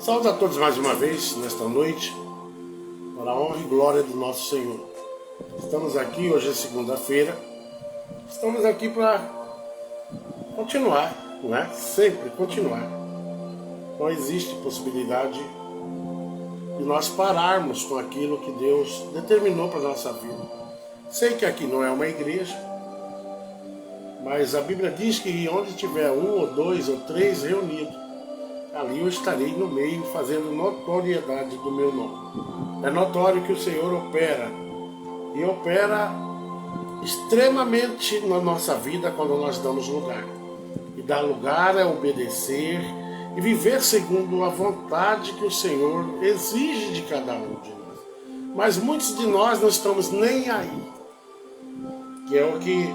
Saúde a todos mais uma vez nesta noite, para a honra e glória do nosso Senhor. Estamos aqui, hoje é segunda-feira, estamos aqui para continuar, não é? Sempre continuar. Não existe possibilidade de nós pararmos com aquilo que Deus determinou para a nossa vida. Sei que aqui não é uma igreja, mas a Bíblia diz que onde tiver 1 ou 2 ou 3 reunidos, ali eu estarei no meio fazendo notoriedade do meu nome. É notório que o Senhor opera, e opera extremamente na nossa vida quando nós damos lugar. E dar lugar é obedecer e viver segundo a vontade que o Senhor exige de cada um de nós. Mas muitos de nós não estamos nem aí, que é o que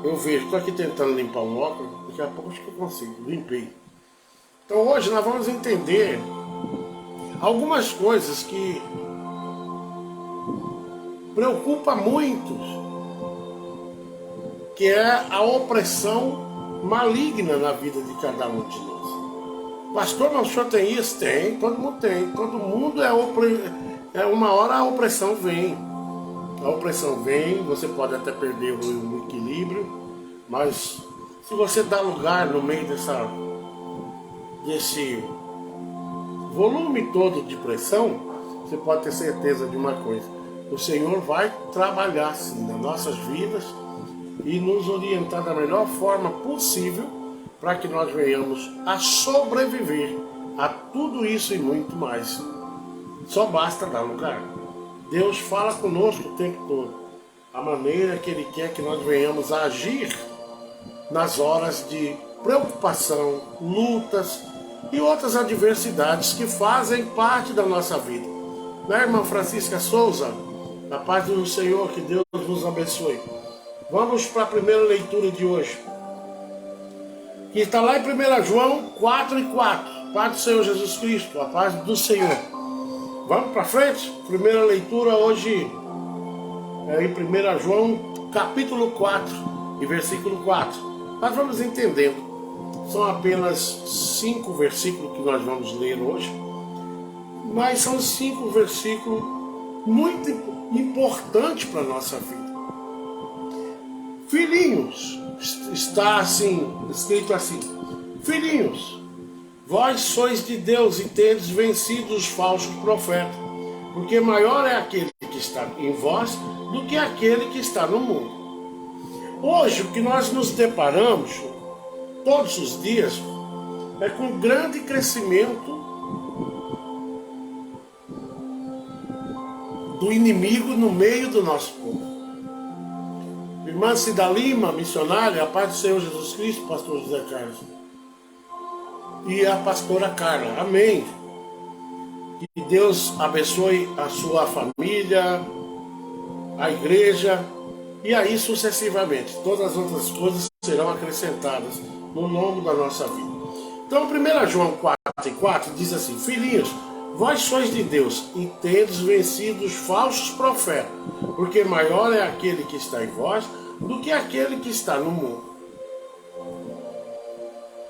eu vejo. Estou aqui tentando limpar um óculos, daqui a pouco acho que eu consigo, limpei. Então hoje nós vamos entender algumas coisas que preocupam muitos, que é a opressão maligna na vida de cada um de nós. Pastor, mas o senhor tem isso? Tem, todo mundo tem. Todo mundo uma hora a opressão vem. A opressão vem, você pode até perder o equilíbrio, mas se você dá lugar no meio desse volume todo de pressão, você pode ter certeza de uma coisa: o Senhor vai trabalhar sim nas nossas vidas e nos orientar da melhor forma possível para que nós venhamos a sobreviver a tudo isso e muito mais. Só basta dar lugar. Deus fala conosco o tempo todo, a maneira que Ele quer que nós venhamos a agir nas horas de preocupação, lutas e outras adversidades que fazem parte da nossa vida. Né, irmã Francisca Souza? A paz do Senhor, que Deus nos abençoe. Vamos para a primeira leitura de hoje, que está lá em 1 João 4:4. Paz do Senhor Jesus Cristo, a paz do Senhor. Vamos para frente? Primeira leitura hoje é em 1 João capítulo 4 e versículo 4. Nós vamos entendendo. São apenas 5 versículos que nós vamos ler hoje, mas são 5 versículos muito importantes para a nossa vida. Filhinhos, está assim, escrito assim: filhinhos, vós sois de Deus e tendes vencido os falsos profetas, porque maior é aquele que está em vós do que aquele que está no mundo. Hoje, o que nós nos deparamos todos os dias é com grande crescimento do inimigo no meio do nosso povo. Irmã Cida Lima, missionária, a paz do Senhor Jesus Cristo, pastor José Carlos, e a pastora Carla, amém. Que Deus abençoe a sua família, a igreja, e aí sucessivamente. Todas as outras coisas serão acrescentadas no longo da nossa vida. Então 1 João 4:4 diz assim: filhinhos, vós sois de Deus e tendes vencido os falsos profetas, porque maior é aquele que está em vós do que aquele que está no mundo.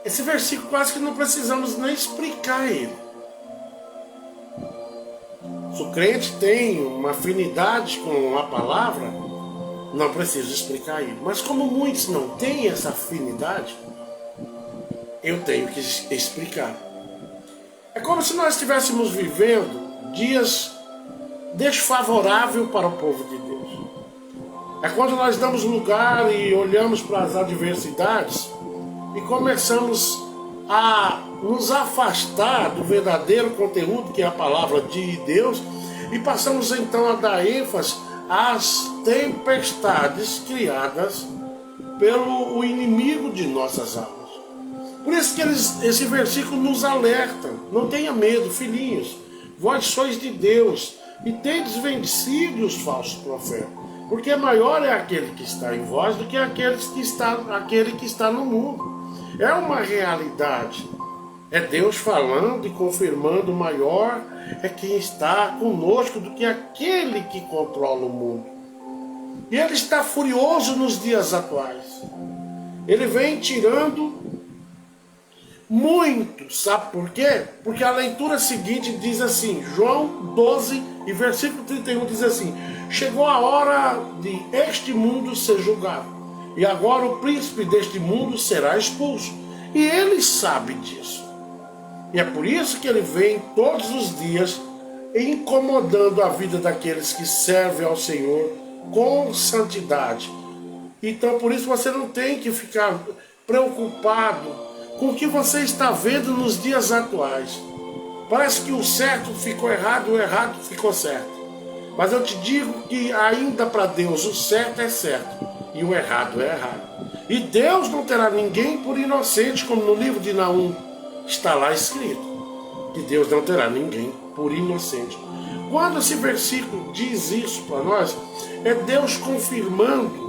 Esse versículo quase que não precisamos nem explicar ele. Se o crente tem uma afinidade com a palavra, não preciso explicar ele. Mas como muitos não têm essa afinidade, eu tenho que explicar. É como se nós estivéssemos vivendo dias desfavoráveis para o povo de Deus. É quando nós damos lugar e olhamos para as adversidades e começamos a nos afastar do verdadeiro conteúdo que é a palavra de Deus, e passamos então a dar ênfase às tempestades criadas pelo inimigo de nossas almas. Por isso que esse versículo nos alerta: não tenha medo, filhinhos, vós sois de Deus e tendes vencido os falsos profetas, porque maior é aquele que está em vós do que aquele que está no mundo. É uma realidade. É Deus falando e confirmando: maior é quem está conosco do que aquele que controla o mundo. E Ele está furioso nos dias atuais. Ele vem tirando Muito. Sabe por quê? Porque a leitura seguinte diz assim, João 12 e versículo 31 diz assim: chegou a hora de este mundo ser julgado, e agora o príncipe deste mundo será expulso. E ele sabe disso. E é por isso que ele vem todos os dias incomodando a vida daqueles que servem ao Senhor com santidade. Então por isso você não tem que ficar preocupado com o que você está vendo nos dias atuais. Parece que o certo ficou errado, o errado ficou certo. Mas eu te digo que ainda para Deus o certo é certo e o errado é errado. E Deus não terá ninguém por inocente, como no livro de Naum está lá escrito. Que Deus não terá ninguém por inocente. Quando esse versículo diz isso para nós, é Deus confirmando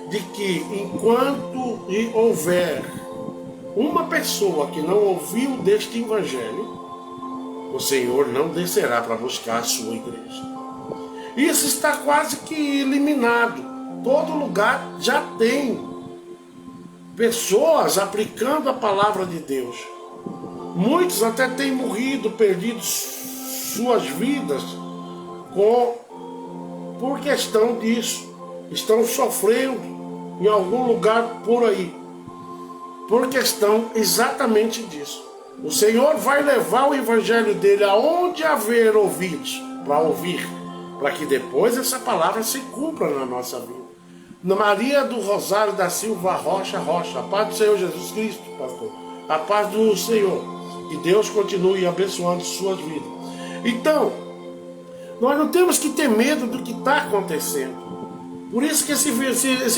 de que enquanto houver uma pessoa que não ouviu deste evangelho, o Senhor não descerá para buscar a sua igreja. Isso está quase que eliminado. Todo lugar já tem pessoas aplicando a palavra de Deus. Muitos até têm morrido, perdido suas vidas por questão disso. Estão sofrendo em algum lugar por aí, por questão exatamente disso. O Senhor vai levar o evangelho dele aonde haver ouvidos para ouvir, para que depois essa palavra se cumpra na nossa vida. Maria do Rosário da Silva Rocha, a paz do Senhor Jesus Cristo, pastor, a paz do Senhor. Que Deus continue abençoando suas vidas. Então, nós não temos que ter medo do que está acontecendo. Por isso que esse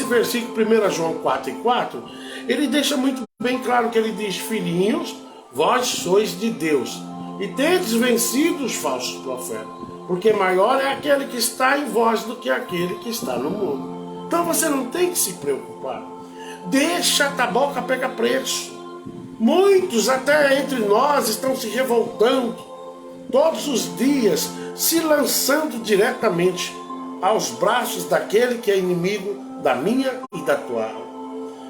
versículo 1 João 4:4, ele deixa muito bem claro que ele diz: filhinhos, vós sois de Deus, e tendes vencido os falsos profetas, porque maior é aquele que está em vós do que aquele que está no mundo. Então você não tem que se preocupar. Deixa a boca pegar preço. Muitos até entre nós estão se revoltando todos os dias, se lançando diretamente aos braços daquele que é inimigo da minha e da tua alma.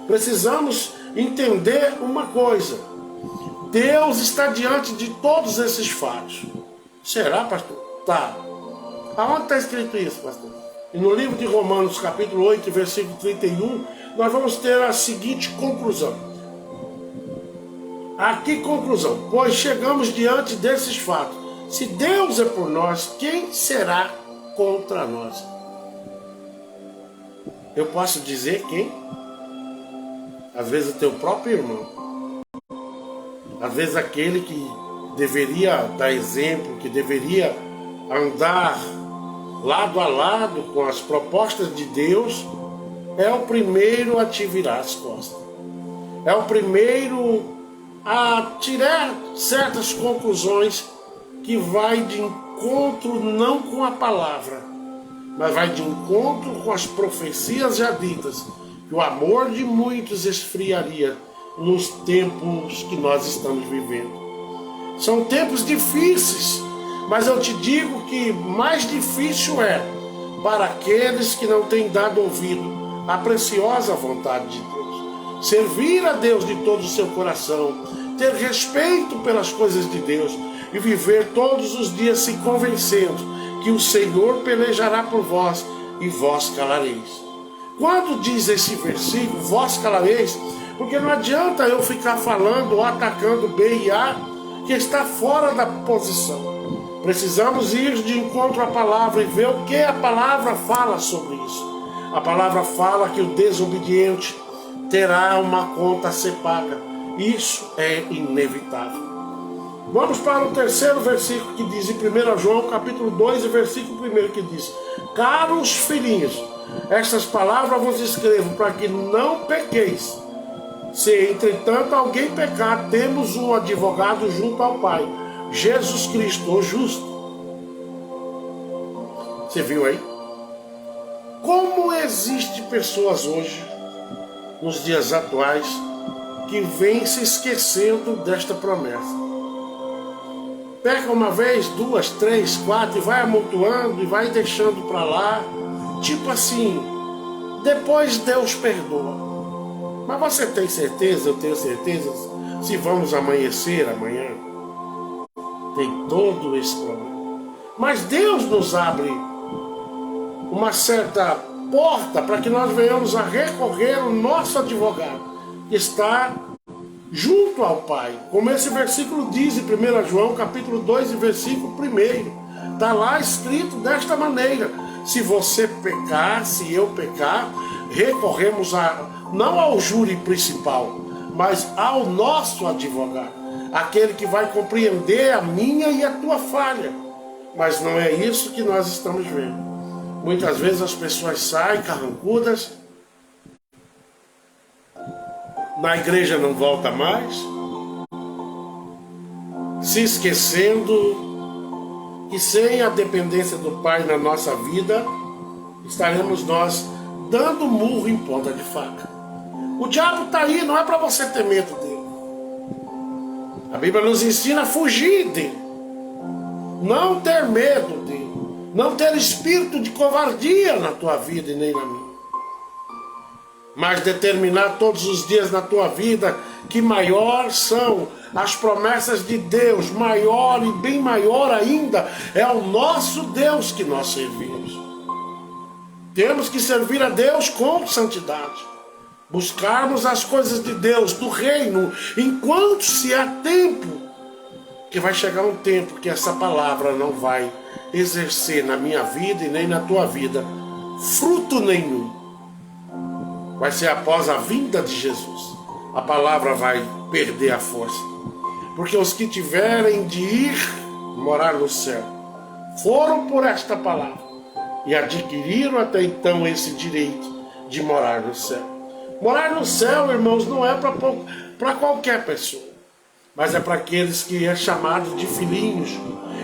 Precisamos entender uma coisa: Deus está diante de todos esses fatos. Será, pastor? Tá. Aonde está escrito isso, pastor? E no livro de Romanos, capítulo 8, versículo 31, nós vamos ter a seguinte conclusão. Aqui conclusão, pois chegamos diante desses fatos. Se Deus é por nós, quem será contra nós? Eu posso dizer quem? Às vezes o teu próprio irmão. Às vezes aquele que deveria dar exemplo, que deveria andar lado a lado com as propostas de Deus, é o primeiro a te virar as costas. É o primeiro a tirar certas conclusões que vai de encontro não com a palavra, mas vai de encontro com as profecias já ditas, que o amor de muitos esfriaria nos tempos que nós estamos vivendo. São tempos difíceis, mas eu te digo que mais difícil é para aqueles que não têm dado ouvido à preciosa vontade de Deus. Servir a Deus de todo o seu coração, ter respeito pelas coisas de Deus e viver todos os dias se convencendo que o Senhor pelejará por vós e vós calareis. Quando diz esse versículo, vós calareis, porque não adianta eu ficar falando ou atacando B e A que está fora da posição. Precisamos ir de encontro à palavra e ver o que a palavra fala sobre isso. A palavra fala que o desobediente terá uma conta a ser paga. Isso é inevitável. Vamos para o terceiro versículo que diz em 1 João capítulo 2, versículo 1, que diz: caros filhinhos, estas palavras vos escrevo para que não pequeis. Se entretanto alguém pecar, temos um advogado junto ao Pai, Jesus Cristo, o justo. Você viu aí? Como existe pessoas hoje, nos dias atuais, que vêm se esquecendo desta promessa. Peca uma vez, duas, três, quatro, e vai amontoando e vai deixando para lá. Tipo assim, depois Deus perdoa. Mas você tem certeza, eu tenho certeza, se vamos amanhecer amanhã. Tem todo esse problema. Mas Deus nos abre uma certa porta para que nós venhamos a recorrer ao nosso advogado, que está junto ao Pai. Como esse versículo diz em 1 João, capítulo 2, versículo 1. Está lá escrito desta maneira: se você pecar, se eu pecar, recorremos não ao júri principal, mas ao nosso advogado, aquele que vai compreender a minha e a tua falha. Mas não é isso que nós estamos vendo. Muitas vezes as pessoas saem carrancudas, na igreja não volta mais, se esquecendo que sem a dependência do Pai na nossa vida, estaremos nós dando murro em ponta de faca. O diabo está aí, não é para você ter medo dele. A Bíblia nos ensina a fugir dele, não ter medo dele, não ter espírito de covardia na tua vida e nem na minha. Mas determinar todos os dias na tua vida que maior são as promessas de Deus, maior e bem maior ainda é o nosso Deus que nós servimos. Temos que servir a Deus com santidade, buscarmos as coisas de Deus, do reino, enquanto se há tempo, que vai chegar um tempo que essa palavra não vai exercer na minha vida e nem na tua vida fruto nenhum. Vai ser após a vinda de Jesus. A palavra vai perder a força. Porque os que tiverem de ir morar no céu foram por esta palavra e adquiriram até então esse direito de morar no céu. Morar no céu, irmãos, não é para qualquer pessoa, mas é para aqueles que é chamado de filhinhos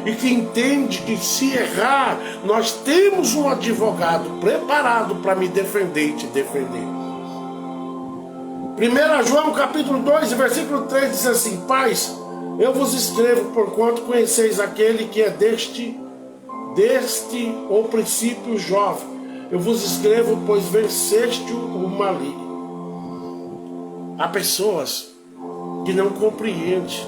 e que entende que se errar, nós temos um advogado preparado para me defender e te defender. 1 João capítulo 2, versículo 3 diz assim: Pais, eu vos escrevo porquanto conheceis aquele que é deste ou princípio jovem. Eu vos escrevo, pois venceste o maligno. Há pessoas que não compreendem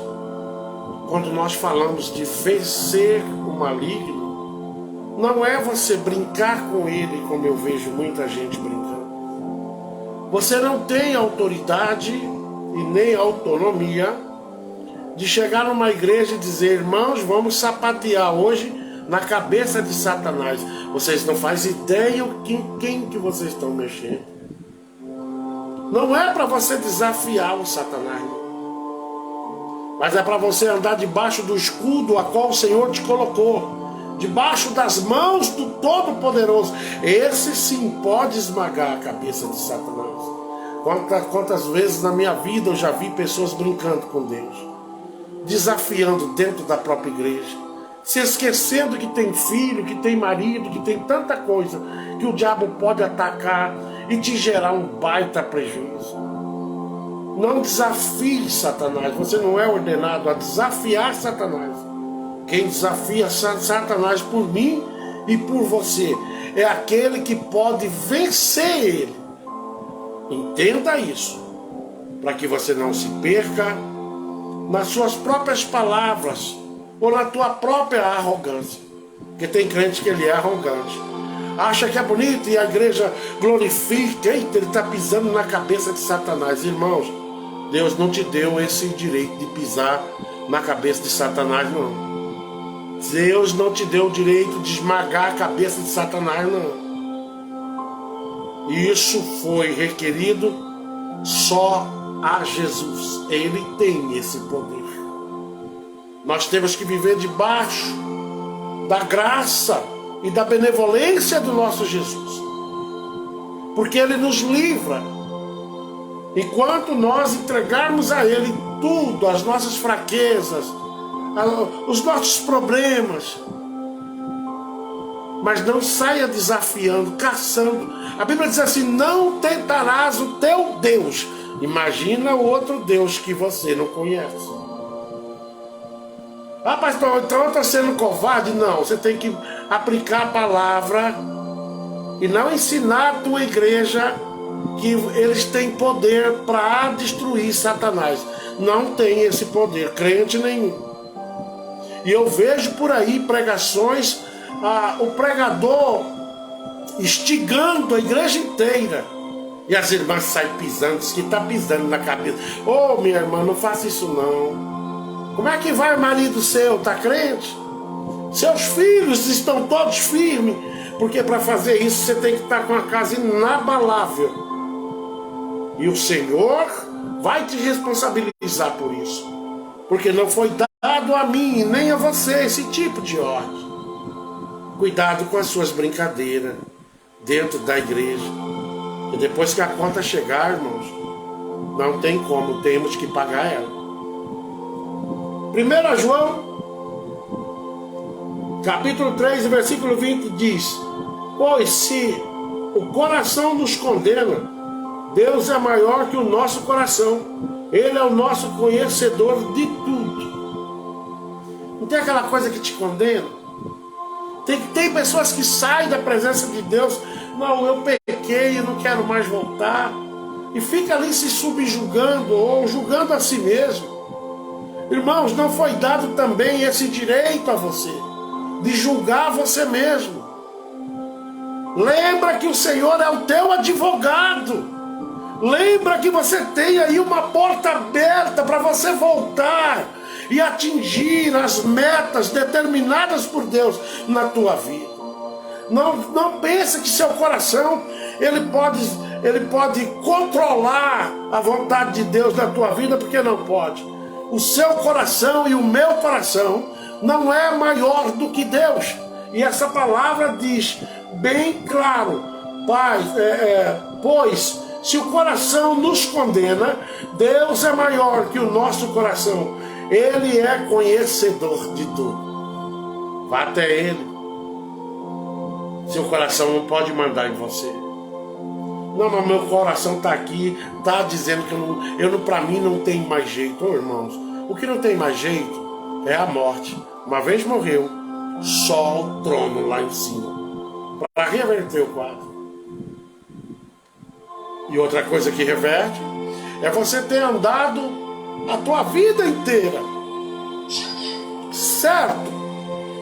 quando nós falamos de vencer o maligno. Não é você brincar com ele, como eu vejo muita gente brincando. Você não tem autoridade e nem autonomia de chegar numa igreja e dizer: irmãos, vamos sapatear hoje na cabeça de Satanás. Vocês não fazem ideia quem que vocês estão mexendo. Não é para você desafiar o Satanás, não. Mas é para você andar debaixo do escudo a qual o Senhor te colocou, debaixo das mãos do Todo-Poderoso. Esse sim pode esmagar a cabeça de Satanás. Quantas vezes na minha vida eu já vi pessoas brincando com Deus, desafiando dentro da própria igreja, se esquecendo que tem filho, que tem marido, que tem tanta coisa que o diabo pode atacar e te gerar um baita prejuízo. Não desafie Satanás. Você não é ordenado a desafiar Satanás. Quem desafia Satanás por mim e por você é aquele que pode vencer ele. Entenda isso, para que você não se perca nas suas próprias palavras ou na tua própria arrogância. Porque tem crente que ele é arrogante, acha que é bonito e a igreja glorifica. Eita, ele está pisando na cabeça de Satanás. Irmãos, Deus não te deu esse direito de pisar na cabeça de Satanás, não. Deus não te deu o direito de esmagar a cabeça de Satanás, não. Isso foi requerido só a Jesus. Ele tem esse poder. Nós temos que viver debaixo da graça e da benevolência do nosso Jesus, porque Ele nos livra. Enquanto nós entregarmos a Ele tudo, as nossas fraquezas, os nossos problemas, mas não saia desafiando, caçando. A Bíblia diz assim: não tentarás o teu Deus. Imagina o outro Deus que você não conhece. Ah, pastor, então eu estou sendo covarde? Não, você tem que aplicar a palavra e não ensinar a tua igreja que eles têm poder para destruir Satanás. Não tem esse poder, crente nenhum. E eu vejo por aí pregações, o pregador instigando a igreja inteira. E as irmãs saem pisando, diz que está pisando na cabeça. Ô, minha irmã, não faça isso não. Como é que vai o marido seu, tá crente? Seus filhos estão todos firmes. Porque para fazer isso você tem que estar com a casa inabalável. E o Senhor vai te responsabilizar por isso. Porque não foi dado a mim, nem a você, esse tipo de ordem. Cuidado com as suas brincadeiras dentro da igreja. E depois que a conta chegar, irmãos, não tem como, temos que pagar ela. 1 João, capítulo 3, versículo 20 diz: pois se o coração nos condena, Deus é maior que o nosso coração. Ele é o nosso conhecedor de tudo. Não tem aquela coisa que te condena? Tem pessoas que saem da presença de Deus. Não, eu pequei, eu não quero mais voltar. E fica ali se subjugando ou julgando a si mesmo. Irmãos, não foi dado também esse direito a você, de julgar você mesmo. Lembra que o Senhor é o teu advogado. Lembra que você tem aí uma porta aberta para você voltar e atingir as metas determinadas por Deus na tua vida. Não pense que seu coração ele pode controlar a vontade de Deus na tua vida, porque não pode. O seu coração e o meu coração não é maior do que Deus. E essa palavra diz bem claro: Pai, pois se o coração nos condena, Deus é maior que o nosso coração. Ele é conhecedor de tudo. Vá até Ele. Seu coração não pode mandar em você. Não, mas meu coração está aqui, está dizendo que para mim não tem mais jeito. Ô, irmãos, o que não tem mais jeito é a morte. Uma vez morreu, só o trono lá em cima, para reverter o quadro. E outra coisa que reverte é você ter andado a tua vida inteira certo,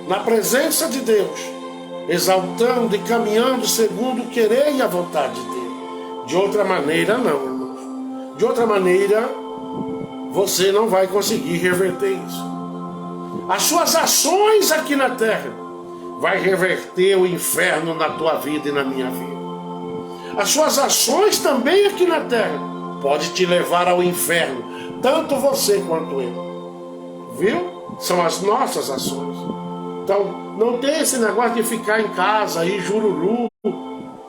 na presença de Deus, exaltando e caminhando segundo o querer e a vontade dele. De outra maneira, não, irmãos. De outra maneira, você não vai conseguir reverter isso. As suas ações aqui na terra vai reverter o inferno na tua vida e na minha vida. As suas ações também aqui na terra pode te levar ao inferno, tanto você quanto eu. Viu? São as nossas ações. Então, não tem esse negócio de ficar em casa aí, jururu,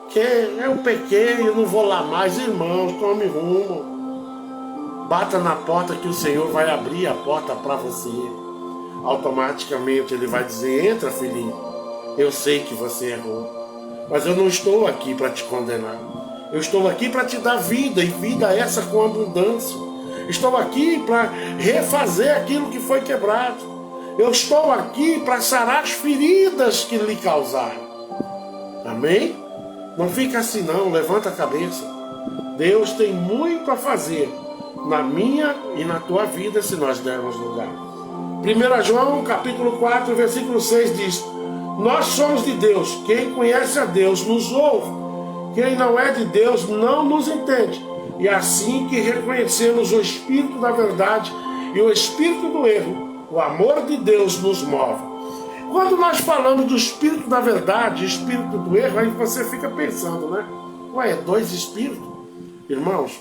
que eu pequei, eu não vou lá mais. Irmãos, tome rumo. Bata na porta que o Senhor vai abrir a porta para você. Automaticamente Ele vai dizer: entra, filhinho, eu sei que você errou, mas eu não estou aqui para te condenar. Eu estou aqui para te dar vida, e vida essa com abundância. Estou aqui para refazer aquilo que foi quebrado. Eu estou aqui para sarar as feridas que lhe causaram. Amém? Não fica assim não, levanta a cabeça. Deus tem muito a fazer na minha e na tua vida se nós dermos lugar. 1 João capítulo 4, versículo 6 diz: nós somos de Deus, quem conhece a Deus nos ouve, quem não é de Deus não nos entende. E assim que reconhecemos o Espírito da verdade e o Espírito do erro, o amor de Deus nos move. Quando nós falamos do Espírito da verdade e Espírito do erro, aí você fica pensando, né? Ué, dois Espíritos? Irmãos,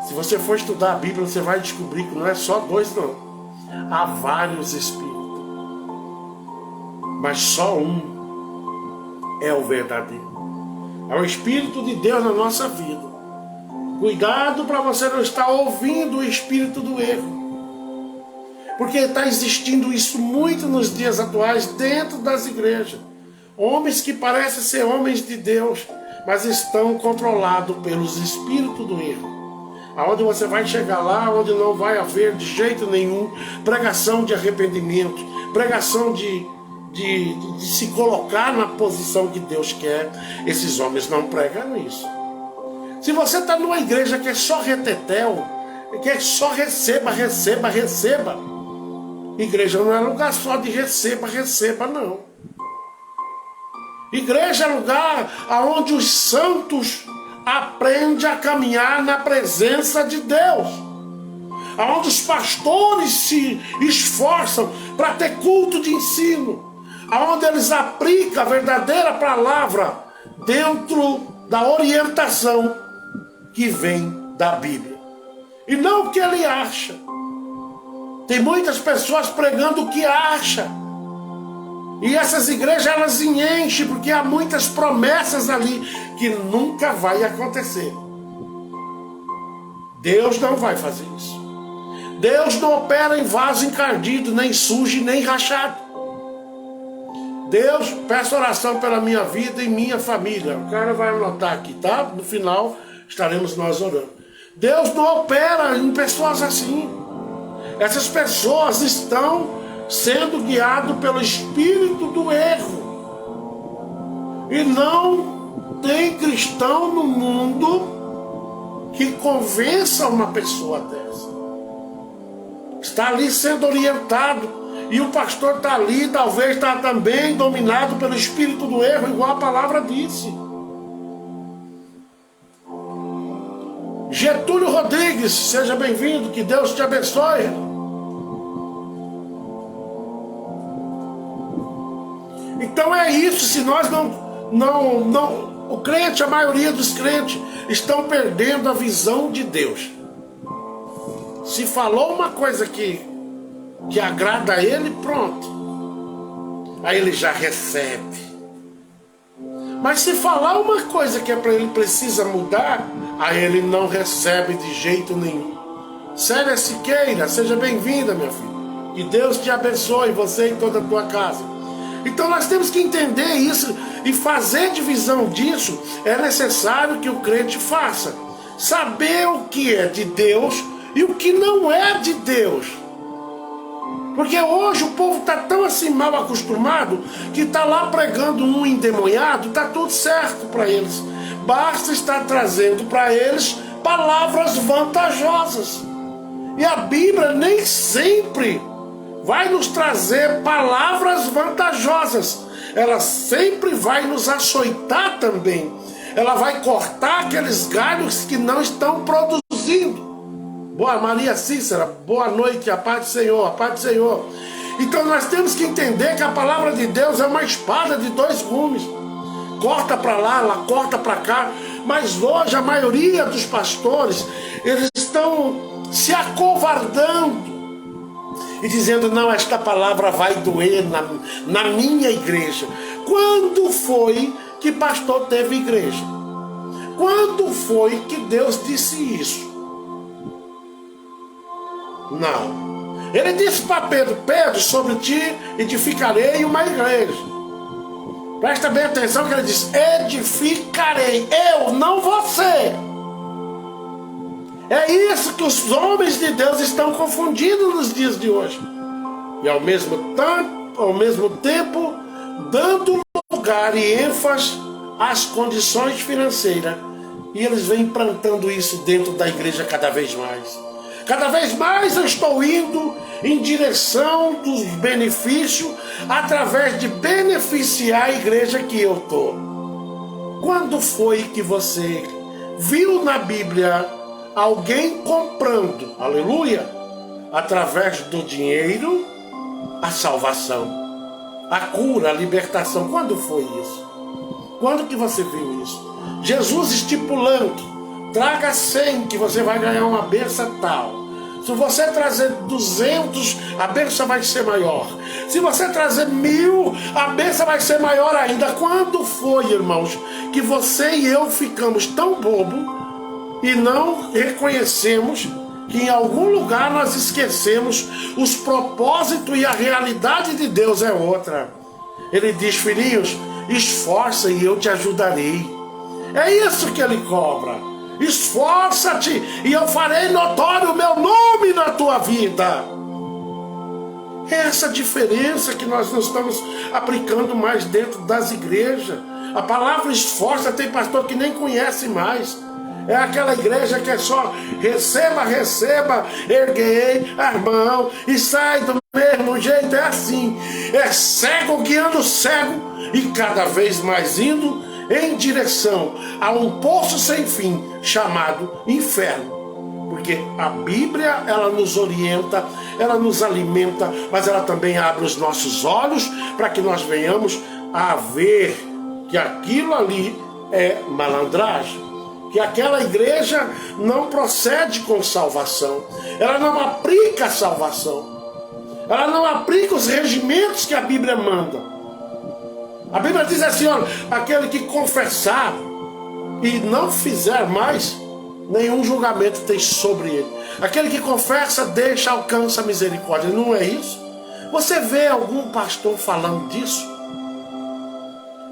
se você for estudar a Bíblia, você vai descobrir que não é só dois, não. Há vários Espíritos. Mas só um é o verdadeiro. É o Espírito de Deus na nossa vida. Cuidado para você não estar ouvindo o espírito do erro. Porque está existindo isso muito nos dias atuais dentro das igrejas. Homens que parecem ser homens de Deus, mas estão controlados pelos espíritos do erro. Aonde você vai chegar lá, onde não vai haver de jeito nenhum pregação de arrependimento, pregação de se colocar na posição que Deus quer. Esses homens não pregam isso. Se você está numa igreja que é só retetel, que é só receba, receba, receba, igreja não é lugar só de receba, receba, não. Igreja é lugar onde os santos aprendem a caminhar na presença de Deus. Onde os pastores se esforçam para ter culto de ensino. Onde eles aplicam a verdadeira palavra dentro da orientação que vem da Bíblia. E não o que ele acha. Tem muitas pessoas pregando o que acha. E essas igrejas elas enchem porque há muitas promessas ali que nunca vai acontecer. Deus não vai fazer isso. Deus não opera em vaso encardido, nem sujo, nem rachado. Deus, peço oração pela minha vida e minha família. O cara vai anotar aqui, tá? No final estaremos nós orando. Deus não opera em pessoas assim. Essas pessoas estão sendo guiadas pelo espírito do erro. E não tem cristão no mundo que convença uma pessoa dessa. Está ali sendo orientado. E o pastor está ali, talvez está também dominado pelo espírito do erro, igual a palavra disse. Getúlio Rodrigues, seja bem-vindo, que Deus te abençoe. Então é isso, se nós o crente, a maioria dos crentes, estão perdendo a visão de Deus. Se falou uma coisa que agrada a ele, pronto. Aí ele já recebe. Mas se falar uma coisa que é para ele precisa mudar, aí ele não recebe de jeito nenhum. Célia Siqueira, seja bem-vinda, minha filha. Que Deus te abençoe, você e toda a tua casa. Então nós temos que entender isso e fazer divisão disso é necessário que o crente faça. Saber o que é de Deus e o que não é de Deus. Porque hoje o povo está tão assim mal acostumado que está lá pregando um endemoniado, está tudo certo para eles. Basta estar trazendo para eles palavras vantajosas. E a Bíblia nem sempre vai nos trazer palavras vantajosas. Ela sempre vai nos açoitar também. Ela vai cortar aqueles galhos que não estão produzindo. Boa Maria Cícera, boa noite, a paz do Senhor, a paz do Senhor. Então nós temos que entender que a palavra de Deus é uma espada de dois gumes. Corta para lá, ela corta para cá. Mas hoje a maioria dos pastores, eles estão se acovardando e dizendo, não, esta palavra vai doer na minha igreja. Quando foi que pastor teve igreja? Quando foi que Deus disse isso? Não. Ele disse para Pedro, Pedro, sobre ti edificarei uma igreja. Presta bem atenção que ele disse, edificarei, eu, não você. É isso que os homens de Deus estão confundindo nos dias de hoje. E ao mesmo tempo, dando lugar e ênfase às condições financeiras. E eles vêm implantando isso dentro da igreja cada vez mais. Cada vez mais eu estou indo em direção dos benefícios através de beneficiar a igreja que eu estou. Quando foi que você viu na Bíblia alguém comprando, aleluia, através do dinheiro, a salvação, a cura, a libertação? Quando foi isso? Quando que você viu isso? Jesus estipulando, traga 100 que você vai ganhar uma bênção tal. Se você trazer 200, a bênção vai ser maior. Se você trazer 1000, a bênção vai ser maior ainda. Quando foi, irmãos, que você e eu ficamos tão bobos e não reconhecemos que em algum lugar nós esquecemos os propósitos e a realidade de Deus é outra. Ele diz, filhinhos, esforça e eu te ajudarei. É isso que ele cobra. Esforça-te e eu farei notório o meu nome na tua vida. É essa diferença que nós não estamos aplicando mais dentro das igrejas. A palavra esforça, tem pastor que nem conhece mais. É aquela igreja que é só receba, receba, erguei a mão e sai do mesmo jeito. É assim, é cego guiando cego e cada vez mais indo em direção a um poço sem fim chamado inferno. Porque a Bíblia, ela nos orienta, ela nos alimenta, mas ela também abre os nossos olhos para que nós venhamos a ver que aquilo ali é malandragem, que aquela igreja não procede com salvação, ela não aplica a salvação, ela não aplica os regimentos que a Bíblia manda. A Bíblia diz assim, olha, aquele que confessar e não fizer mais, nenhum julgamento tem sobre ele. Aquele que confessa, deixa, alcança a misericórdia. Não é isso? Você vê algum pastor falando disso?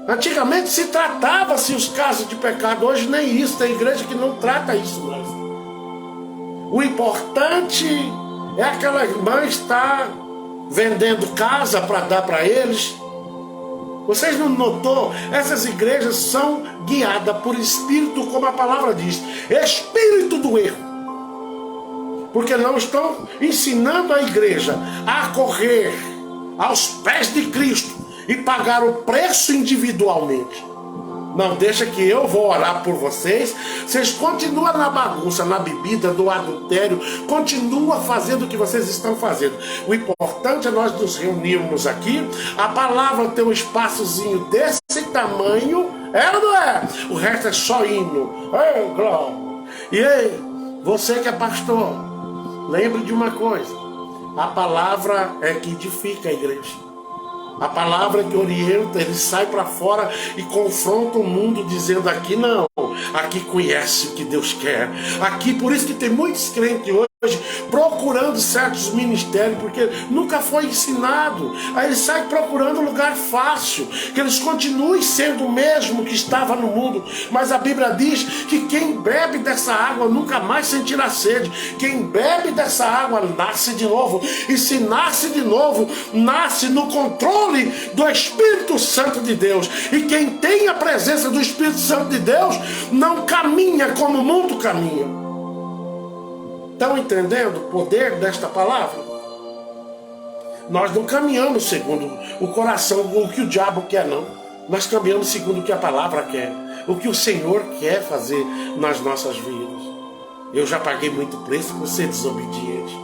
Antigamente se tratava-se os casos de pecado. Hoje nem isso. Tem igreja que não trata isso mais. O importante é aquela irmã estar vendendo casa para dar para eles. Vocês não notou? Essas igrejas são guiadas por espírito, como a palavra diz, espírito do erro. Porque não estão ensinando a igreja a correr aos pés de Cristo e pagar o preço individualmente. Não, deixa que eu vou orar por vocês. Vocês continuam na bagunça, na bebida, do adultério. Continua fazendo o que vocês estão fazendo. O importante é nós nos reunirmos aqui. A palavra tem um espaçozinho desse tamanho. É ou não é? O resto é só hino. Ei, glória. E aí, você que é pastor, lembre de uma coisa. A palavra é que edifica a igreja. A palavra que orienta, ele sai para fora e confronta o mundo dizendo aqui não, aqui conhece o que Deus quer. Aqui, por isso que tem muitos crentes hoje procurando certos ministérios, porque nunca foi ensinado. Aí ele sai procurando um lugar fácil, que eles continuem sendo o mesmo que estava no mundo. Mas a Bíblia diz que quem bebe dessa água nunca mais sentirá sede. Quem bebe dessa água nasce de novo. E se nasce de novo, nasce no controle do Espírito Santo de Deus. E quem tem a presença do Espírito Santo de Deus não caminha como o mundo caminha. Estão entendendo o poder desta palavra? Nós não caminhamos segundo o coração, o que o diabo quer, não. Nós caminhamos segundo o que a palavra quer, o que o Senhor quer fazer nas nossas vidas. Eu já paguei muito preço por ser desobediente.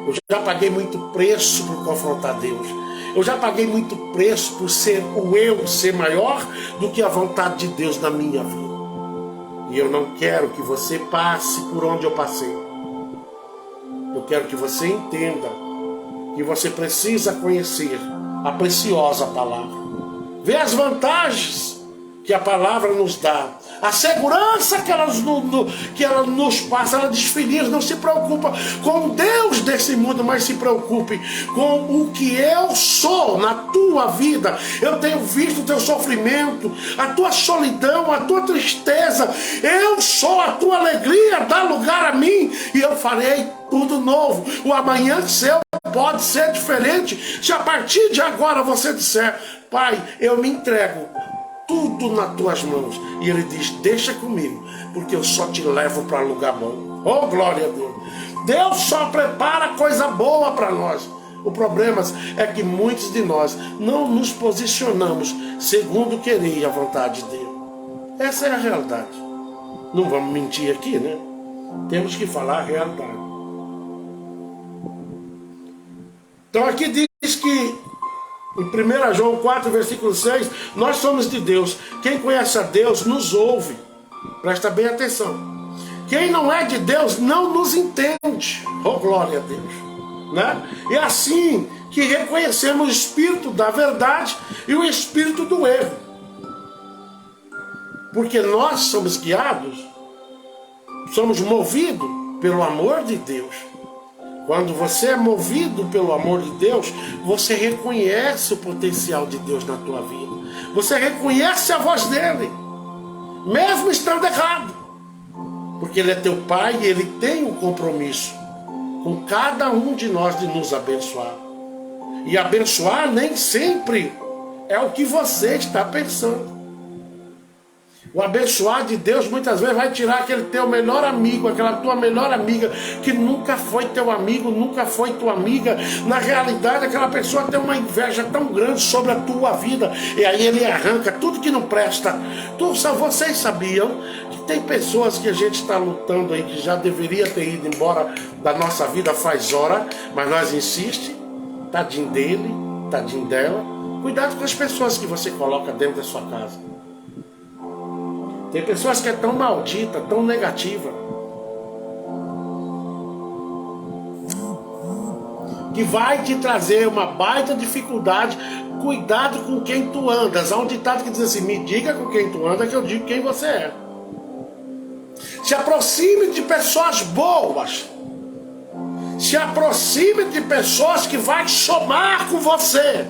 Eu já paguei muito preço por confrontar Deus. Eu já paguei muito preço por ser o eu ser maior do que a vontade de Deus na minha vida. E eu não quero que você passe por onde eu passei. Eu quero que você entenda que você precisa conhecer a preciosa palavra. Ver as vantagens que a palavra nos dá. A segurança que ela nos passa. Ela diz, filhinhos, não se preocupa com Deus desse mundo, mas se preocupe com o que eu sou na tua vida. Eu tenho visto o teu sofrimento, a tua solidão, a tua tristeza. Eu sou a tua alegria, dá lugar a mim e eu farei tudo novo. O amanhã seu pode ser diferente se a partir de agora você disser, Pai, eu me entrego tudo nas tuas mãos. E ele diz, deixa comigo, porque eu só te levo para lugar bom. Oh, glória a Deus. Deus só prepara coisa boa para nós. O problema é que muitos de nós não nos posicionamos segundo o querer e a vontade de Deus. Essa é a realidade. Não vamos mentir aqui, né? Temos que falar a realidade. Então aqui diz que em 1 João 4, versículo 6, nós somos de Deus. Quem conhece a Deus nos ouve. Presta bem atenção. Quem não é de Deus não nos entende. Oh, glória a Deus. Né? É assim que reconhecemos o espírito da verdade e o espírito do erro. Porque nós somos guiados, somos movidos pelo amor de Deus. Quando você é movido pelo amor de Deus, você reconhece o potencial de Deus na tua vida. Você reconhece a voz dele, mesmo estando errado. Porque ele é teu pai e ele tem um compromisso com cada um de nós de nos abençoar. E abençoar nem sempre é o que você está pensando. O abençoado de Deus muitas vezes vai tirar aquele teu melhor amigo, aquela tua melhor amiga, que nunca foi teu amigo, nunca foi tua amiga. Na realidade, aquela pessoa tem uma inveja tão grande sobre a tua vida, e aí ele arranca tudo que não presta. Vocês sabiam que tem pessoas que a gente está lutando aí, que já deveria ter ido embora da nossa vida faz hora, mas nós insiste, tadinho dele, tadinho dela. Cuidado com as pessoas que você coloca dentro da sua casa. Tem pessoas que é tão maldita, tão negativa, que vai te trazer uma baita dificuldade. Cuidado com quem tu andas. Há um ditado que diz assim: me diga com quem tu anda que eu digo quem você é. Se aproxime de pessoas boas. Se aproxime de pessoas que vai somar com você.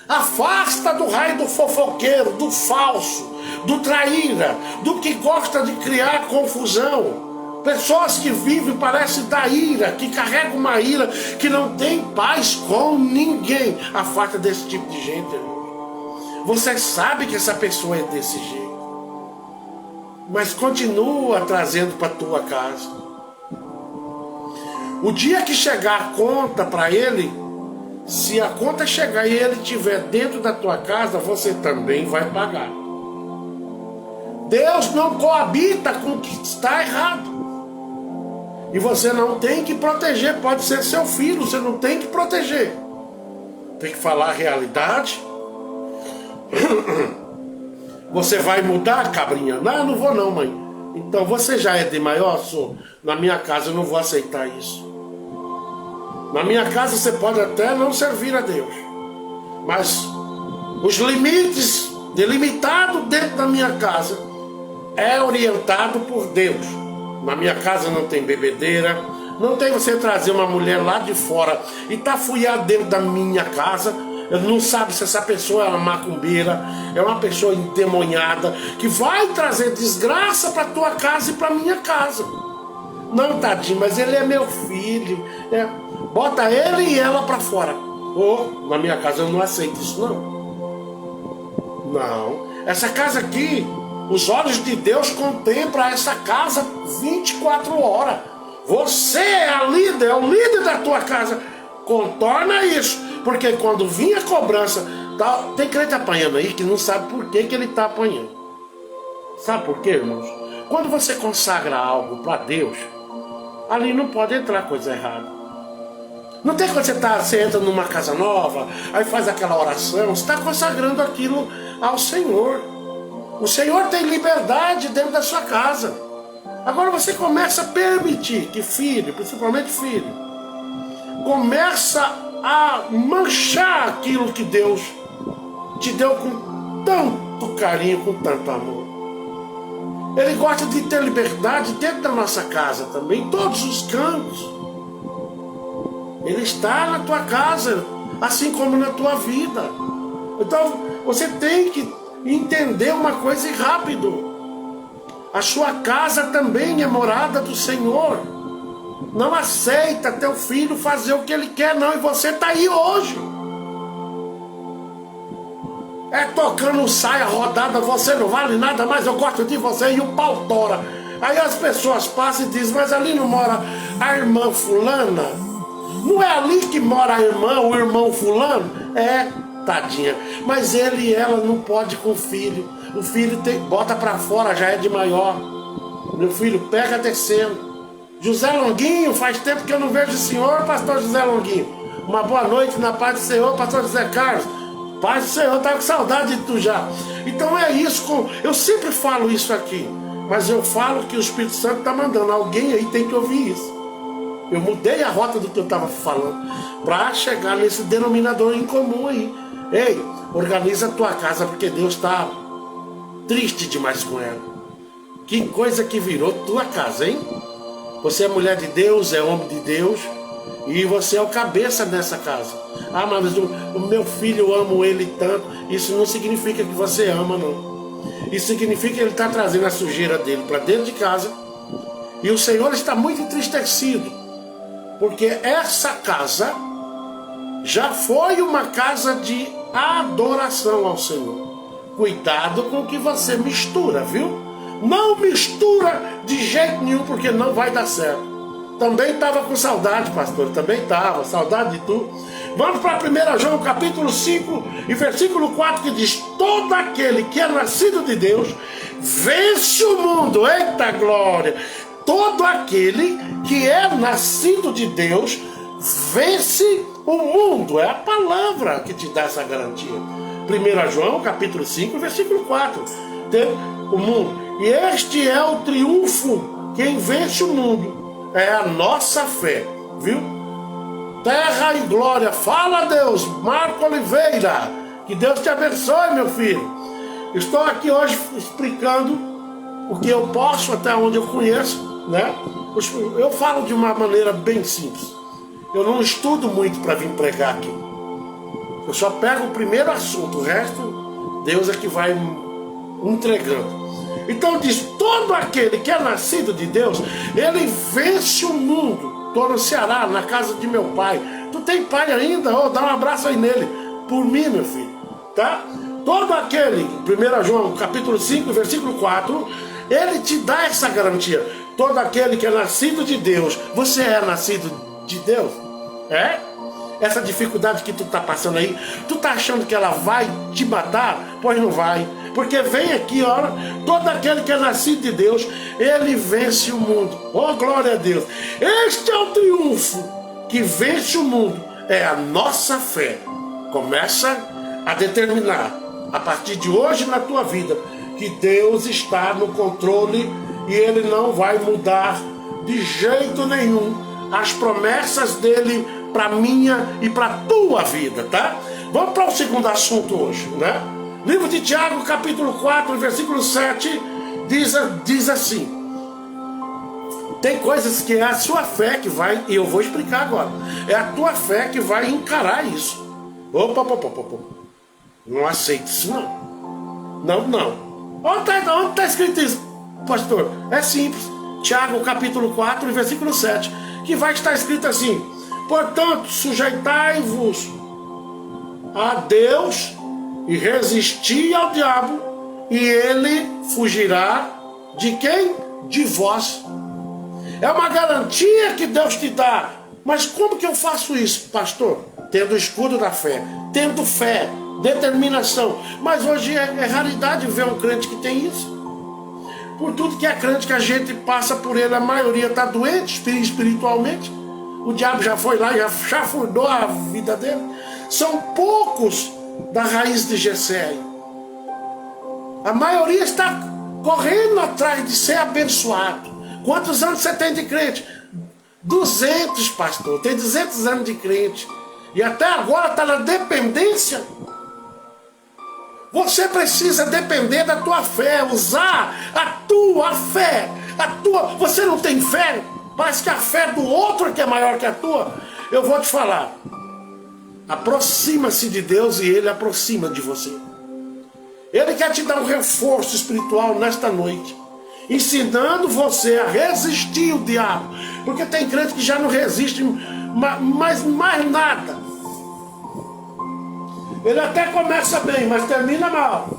Afasta do raio do fofoqueiro, do falso, do traíra, do que gosta de criar confusão. Pessoas que vivem, parecem da ira, que carregam uma ira, que não tem paz com ninguém. Afasta desse tipo de gente, irmão. Você sabe que essa pessoa é desse jeito, mas continua trazendo para a tua casa. O dia que chegar a conta para ele, se a conta chegar e ele estiver dentro da tua casa, você também vai pagar. Deus não coabita com o que está errado. E você não tem que proteger. Pode ser seu filho, você não tem que proteger. Tem que falar a realidade. Você vai mudar, cabrinha? Não vou não, mãe. Então você já é de maior, sou. Na minha casa eu não vou aceitar isso. Na minha casa você pode até não servir a Deus, mas os limites delimitados dentro da minha casa é orientado por Deus. Na minha casa não tem bebedeira, não tem você trazer uma mulher lá de fora e tafuiar dentro da minha casa. Não sabe se essa pessoa é uma macumbeira, é uma pessoa endemoniada, que vai trazer desgraça para tua casa e para minha casa. Não, tadinho, mas ele é meu filho. Bota ele e ela para fora. Na minha casa eu não aceito isso, não. Não. Essa casa aqui, os olhos de Deus contemplam essa casa 24 horas. Você é a líder, é o líder da tua casa. Contorna isso. Porque quando vinha a cobrança, tem crente apanhando aí que não sabe por que ele está apanhando. Sabe por quê, irmãos? Quando você consagra algo para Deus, ali não pode entrar coisa errada. Não tem quando você entra numa casa nova, aí faz aquela oração, você está consagrando aquilo ao Senhor. O Senhor tem liberdade dentro da sua casa. Agora você começa a permitir que filho, principalmente filho, começa a manchar aquilo que Deus te deu com tanto carinho, com tanto amor. Ele gosta de ter liberdade dentro da nossa casa também, em todos os cantos. Ele está na tua casa, assim como na tua vida. Então, você tem que entender uma coisa e rápido. A sua casa também é morada do Senhor. Não aceita teu filho fazer o que ele quer, não. E você está aí hoje. É tocando saia rodada, você não vale nada mais, eu gosto de você, e o pau tora. Aí as pessoas passam e dizem: mas ali não mora a irmã fulana? Não é ali que mora a irmã, o irmão fulano? Tadinha. Mas ele e ela não pode com o filho. O filho bota pra fora, já é de maior. Meu filho, pega descendo. José Longuinho, faz tempo que eu não vejo o senhor, pastor José Longuinho. Uma boa noite na paz do Senhor, pastor José Carlos. Paz do Senhor, tá com saudade de tu já. Então é isso, eu sempre falo isso aqui. Mas eu falo que o Espírito Santo está mandando. Alguém aí tem que ouvir isso. Eu mudei a rota do que eu estava falando para chegar nesse denominador em comum aí. Ei, organiza a tua casa, porque Deus está triste demais com ela. Que coisa que virou tua casa, hein? Você é mulher de Deus, é homem de Deus, e você é o cabeça dessa casa. Ah, mas o meu filho, eu amo ele tanto. Isso não significa que você ama, não. Isso significa que ele está trazendo a sujeira dele para dentro de casa. E o Senhor está muito entristecido, porque essa casa já foi uma casa de adoração ao Senhor. Cuidado com o que você mistura, viu? Não mistura de jeito nenhum, porque não vai dar certo. Também estava com saudade, pastor, também estava, saudade de tu. Vamos para 1 João capítulo 5 e versículo 4, que diz: todo aquele que é nascido de Deus vence o mundo. Eita glória! Todo aquele que é nascido de Deus vence o mundo. É a palavra que te dá essa garantia. 1 João capítulo 5 versículo 4. O mundo. E este é o triunfo. Quem vence o mundo é a nossa fé, viu? Terra e glória. Fala, Deus. Marco Oliveira, que Deus te abençoe, meu filho. Estou aqui hoje explicando o que eu posso, até onde eu conheço, né? Eu falo de uma maneira bem simples. Eu não estudo muito para vir pregar aqui. Eu só pego o primeiro assunto, o resto Deus é que vai entregando. Então diz: todo aquele que é nascido de Deus, ele vence o mundo. Estou no Ceará, na casa de meu pai. Tu tem pai ainda? Oh, dá um abraço aí nele. Por mim, meu filho. Tá? Todo aquele, 1 João capítulo 5, versículo 4, ele te dá essa garantia. Todo aquele que é nascido de Deus. Você é nascido de Deus? É? Essa dificuldade que tu tá passando aí, tu tá achando que ela vai te matar? Pois não vai. Porque vem aqui, olha, todo aquele que é nascido de Deus, ele vence o mundo. Oh, glória a Deus. Este é o triunfo que vence o mundo. É a nossa fé. Começa a determinar, a partir de hoje na tua vida, que Deus está no controle e Ele não vai mudar de jeito nenhum as promessas dEle para minha e para tua vida, tá? Vamos para o segundo assunto hoje, né? Livro de Tiago, capítulo 4, versículo 7, diz assim: tem coisas que é a sua fé que vai, e eu vou explicar agora, é a tua fé que vai encarar isso. Opa. Não aceito isso não. Não. Onde está escrito isso, pastor? É simples. Tiago, capítulo 4, versículo 7, que vai estar escrito assim: portanto, sujeitai-vos a Deus e resisti ao diabo, e ele fugirá de quem? De vós. É uma garantia que Deus te dá. Mas como que eu faço isso, pastor? Tendo o escudo da fé, tendo fé, determinação. Mas hoje é raridade ver um crente que tem isso. Por tudo que é crente que a gente passa por ele, a maioria está doente espiritualmente. O diabo já foi lá, já chafurdou a vida dele. São poucos da raiz de Jessé. A maioria está correndo atrás de ser abençoado. Quantos anos você tem de crente? 200, pastor. Tem 200 anos de crente. E até agora está na dependência. Você precisa depender da tua fé, usar a tua fé. Você não tem fé? Parece que a fé do outro é que é maior que a tua. Eu vou te falar. Aproxima-se de Deus e Ele aproxima de você. Ele quer te dar um reforço espiritual nesta noite, ensinando você a resistir o diabo. Porque tem crente que já não resiste mais nada. Ele até começa bem, mas termina mal.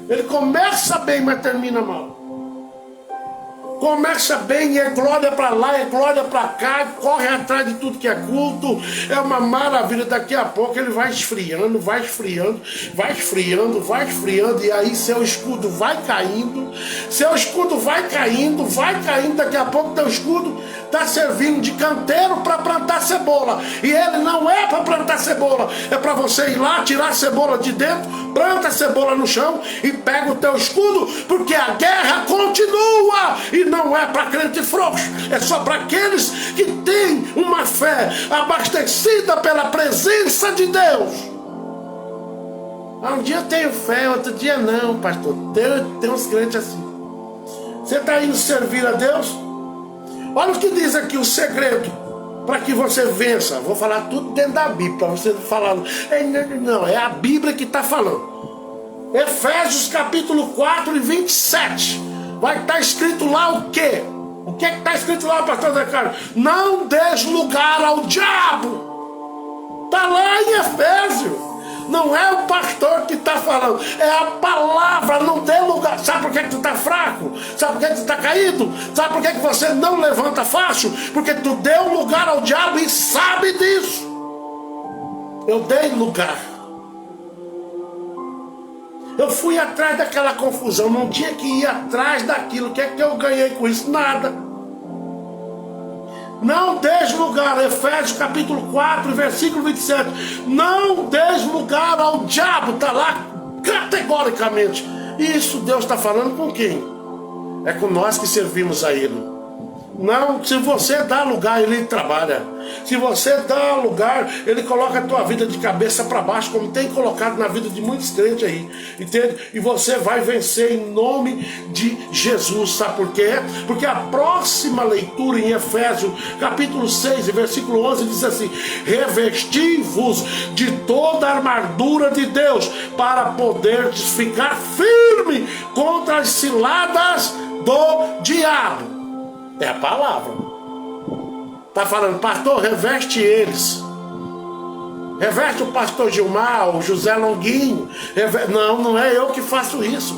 Ele começa bem, mas termina mal. Começa bem e é glória para lá, é glória para cá, corre atrás de tudo que é culto, é uma maravilha. Daqui a pouco ele vai esfriando, e aí seu escudo vai caindo, daqui a pouco teu escudo está servindo de canteiro para plantar cebola, e ele não é para plantar cebola, é para você ir lá, tirar a cebola de dentro, planta a cebola no chão e pega o teu escudo, porque a guerra continua, e não é para crente frouxo, é só para aqueles que têm uma fé abastecida pela presença de Deus. Um dia eu tenho fé, outro dia não, pastor. Tem uns crentes assim. Você está indo servir a Deus? Olha o que diz aqui o segredo para que você vença. Vou falar tudo dentro da Bíblia, para você não falar. Não, é a Bíblia que está falando. Efésios capítulo 4 e 27. Vai estar escrito lá o quê? O que está escrito lá, pastor Zé Carlos? Não des lugar ao diabo. Está lá em Efésios. Não é o pastor que está falando, é a palavra. Não dê lugar. Sabe por que tu está fraco? Sabe por que tu está caído? Sabe por que você não levanta fácil? Porque tu deu lugar ao diabo e sabe disso. Eu dei lugar. Eu fui atrás daquela confusão, não tinha que ir atrás daquilo. O que é que eu ganhei com isso? Nada. Não des lugar, Efésios capítulo 4, versículo 27. Não des lugar ao diabo, está lá categoricamente. Isso Deus está falando com quem? É com nós que servimos a Ele. Não, se você dá lugar, Ele trabalha. Se você dá lugar, Ele coloca a tua vida de cabeça para baixo, como tem colocado na vida de muitos crentes aí, entende? E você vai vencer em nome de Jesus. Sabe por quê? Porque a próxima leitura em Efésios capítulo 6, versículo 11 diz assim: revesti-vos de toda a armadura de Deus, para poder ficar firme contra as ciladas do diabo. É a palavra. Está falando, pastor, reveste eles. Reveste o pastor Gilmar, o José Longuinho. Não é eu que faço isso.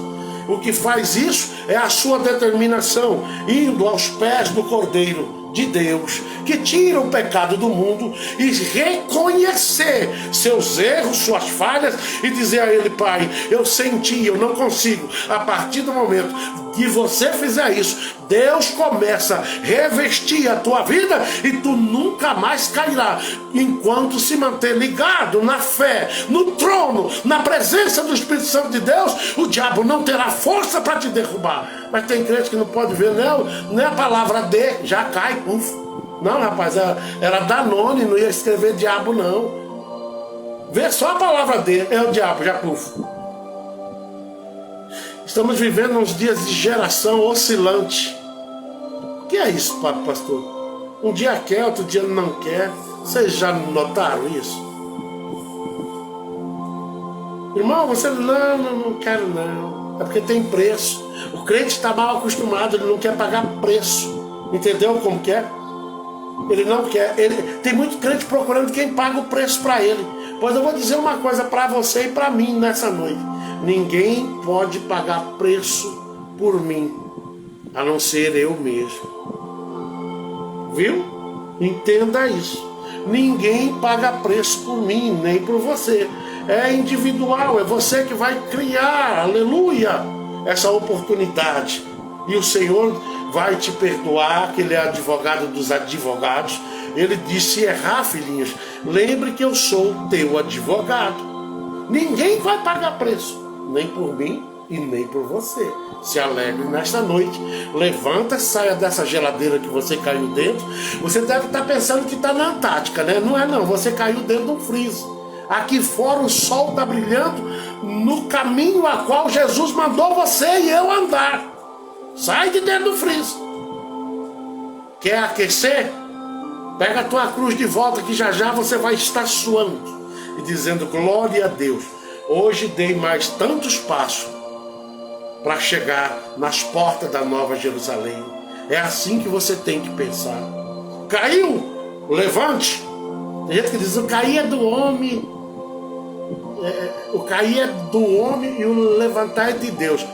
O que faz isso é a sua determinação, indo aos pés do Cordeiro de Deus, que tira o pecado do mundo, e reconhecer seus erros, suas falhas, e dizer a Ele: Pai, eu senti, eu não consigo. A partir do momento que você fizer isso, Deus começa a revestir a tua vida e tu nunca mais cairá. Enquanto se manter ligado na fé, no trono, na presença do Espírito Santo de Deus, o diabo não terá força para te derrubar. Mas tem crente que não pode ver, não é a palavra D, já cai, uf. Não, rapaz, era Danone, não ia escrever diabo, não. Vê só a palavra D, é o diabo, já puf. Estamos vivendo uns dias de geração oscilante. O que é isso, pastor? Um dia quer, outro dia não quer. Vocês já notaram isso? Irmão, você não quero não. É porque tem preço. O crente está mal acostumado, ele não quer pagar preço. Entendeu como que é? Ele não quer. Tem muito crente procurando quem paga o preço para ele. Pois eu vou dizer uma coisa para você e para mim nessa noite. Ninguém pode pagar preço por mim, a não ser eu mesmo. Viu? Entenda isso. Ninguém paga preço por mim, nem por você. É individual, é você que vai criar, aleluia, essa oportunidade. E o Senhor vai te perdoar, que Ele é advogado dos advogados. Ele disse: se errar, filhinhos, lembre que eu sou o teu advogado. Ninguém vai pagar preço, nem por mim e nem por você. Se alegre nesta noite. Levanta, saia dessa geladeira que você caiu dentro. Você deve estar pensando que está na Antártica, né? Não é não, você caiu dentro de um freezer. Aqui fora o sol está brilhando no caminho a qual Jesus mandou você e eu andar. Sai de dentro do freezer. Quer aquecer? Pega a tua cruz de volta, que já já você vai estar suando e dizendo: glória a Deus, hoje dei mais tantos passos para chegar nas portas da Nova Jerusalém. É assim que você tem que pensar. Caiu? Levante. Tem gente que diz: o cair é do homem. O cair é do homem e o levantar é de Deus.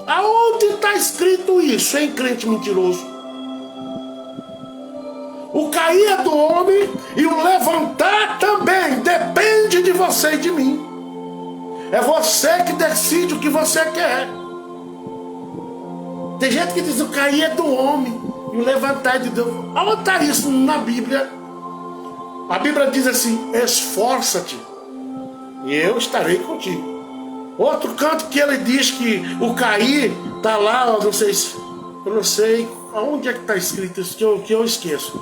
Aonde está escrito isso, hein, crente mentiroso? O cair é do homem e o levantar também. Depende de você e de mim. É você que decide o que você quer. Tem gente que diz: o cair é do homem e o levantar é de Deus. Aonde está isso na Bíblia? A Bíblia diz assim: esforça-te e eu estarei contigo. Outro canto que ele diz que o cair está lá, eu não sei aonde é que está escrito isso, que eu esqueço.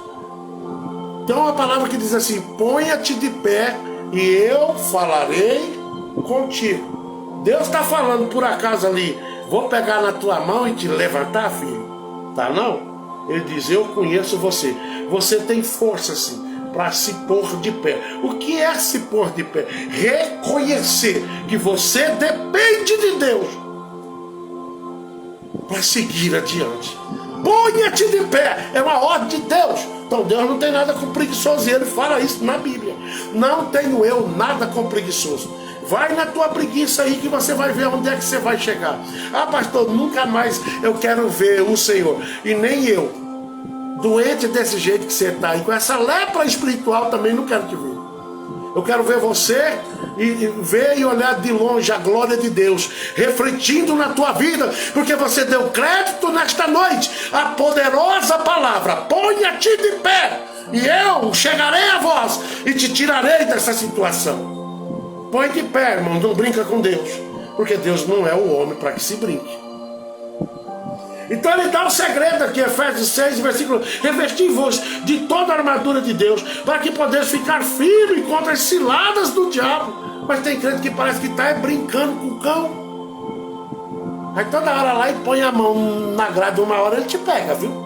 Então uma palavra que diz assim: ponha-te de pé e eu falarei contigo. Deus está falando por acaso ali: vou pegar na tua mão e te levantar, filho? Tá não? Ele diz: eu conheço você. Você tem força sim para se pôr de pé. O que é se pôr de pé? Reconhecer que você depende de Deus para seguir adiante. Ponha-te de pé. É uma ordem de Deus. Então Deus não tem nada com preguiçoso. E Ele fala isso na Bíblia: não tenho eu nada com preguiçoso. Vai na tua preguiça aí que você vai ver onde é que você vai chegar. Ah, pastor, nunca mais eu quero ver o Senhor. E nem eu. Doente desse jeito que você está aí, com essa lepra espiritual também não quero te ver. Eu quero ver você e ver e olhar de longe a glória de Deus refletindo na tua vida, porque você deu crédito nesta noite à poderosa palavra. Ponha-te de pé e eu chegarei a vós e te tirarei dessa situação. Põe de pé, irmão, não brinca com Deus, porque Deus não é o homem para que se brinque. Então ele dá o segredo aqui, Efésios 6, versículo: revesti-vos de toda a armadura de Deus, para que podeis ficar firme contra as ciladas do diabo. Mas tem crente que parece que está brincando com o cão. Aí toda hora lá e põe a mão na grade, uma hora ele te pega, viu?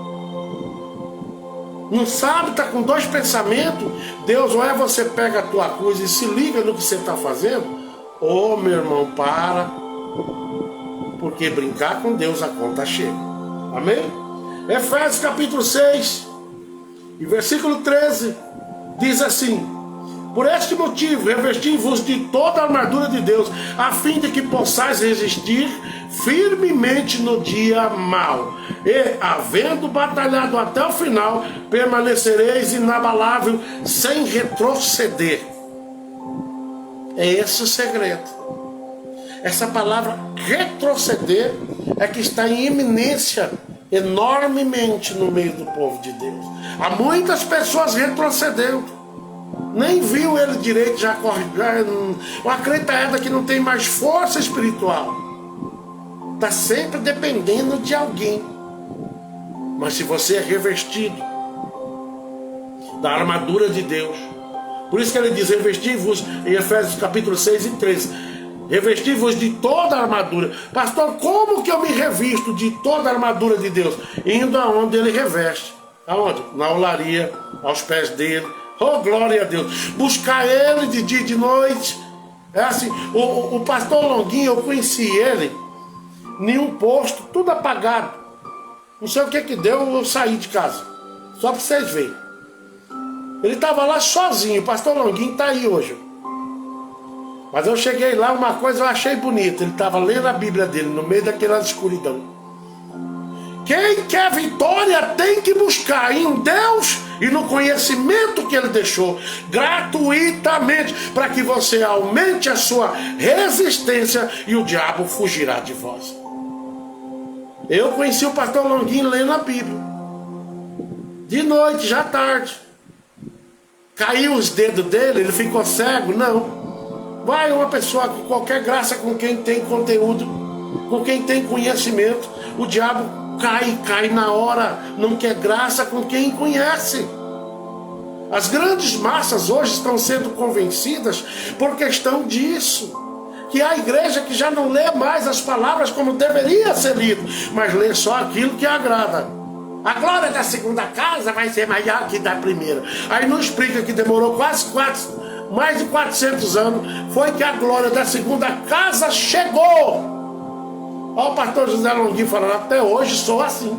Não sabe, está com dois pensamentos. Deus, ou é você pega a tua cruz e se liga no que você está fazendo, ou meu irmão, para, porque brincar com Deus a conta chega. Amém? Efésios capítulo 6 e versículo 13 diz assim: por este motivo revesti-vos de toda a armadura de Deus, a fim de que possais resistir firmemente no dia mau, e havendo batalhado até o final, permanecereis inabalável, sem retroceder. É esse o segredo. Essa palavra retroceder é que está em eminência enormemente no meio do povo de Deus. Há muitas pessoas retrocedendo, nem viu ele direito, já corre, uma crentaeda que não tem mais força espiritual, está sempre dependendo de alguém. Mas se você é revestido da armadura de Deus, por isso que ele diz: revesti-vos, em Efésios capítulo 6 e 13, revesti-vos de toda a armadura. Pastor, como que eu me revisto de toda a armadura de Deus? Indo aonde ele reveste. Aonde? Na olaria, aos pés dele. Oh, glória a Deus. Buscar ele de dia e de noite. É assim, o pastor Longuinho, eu conheci ele em um posto, tudo apagado. Não sei o que deu, eu saí de casa. Só para vocês verem. Ele estava lá sozinho. O pastor Longuinho está aí hoje. Mas eu cheguei lá, uma coisa eu achei bonita. Ele estava lendo a Bíblia dele no meio daquela escuridão. Quem quer vitória tem que buscar em Deus e no conhecimento que Ele deixou gratuitamente, para que você aumente a sua resistência e o diabo fugirá de vós. Eu conheci o pastor Longuinho lendo a Bíblia de noite, já tarde. Caiu os dedos dele, ele ficou cego? Não. Vai uma pessoa com qualquer graça, com quem tem conteúdo, com quem tem conhecimento, o diabo cai na hora, não quer graça com quem conhece. As grandes massas hoje estão sendo convencidas por questão disso, que há igreja que já não lê mais as palavras como deveria ser lido, mas lê só aquilo que agrada. A glória da segunda casa vai ser maior que da primeira. Aí não explica que demorou mais de 400 anos, foi que a glória da segunda casa chegou. Olha o pastor José Longuinho falando: até hoje sou assim.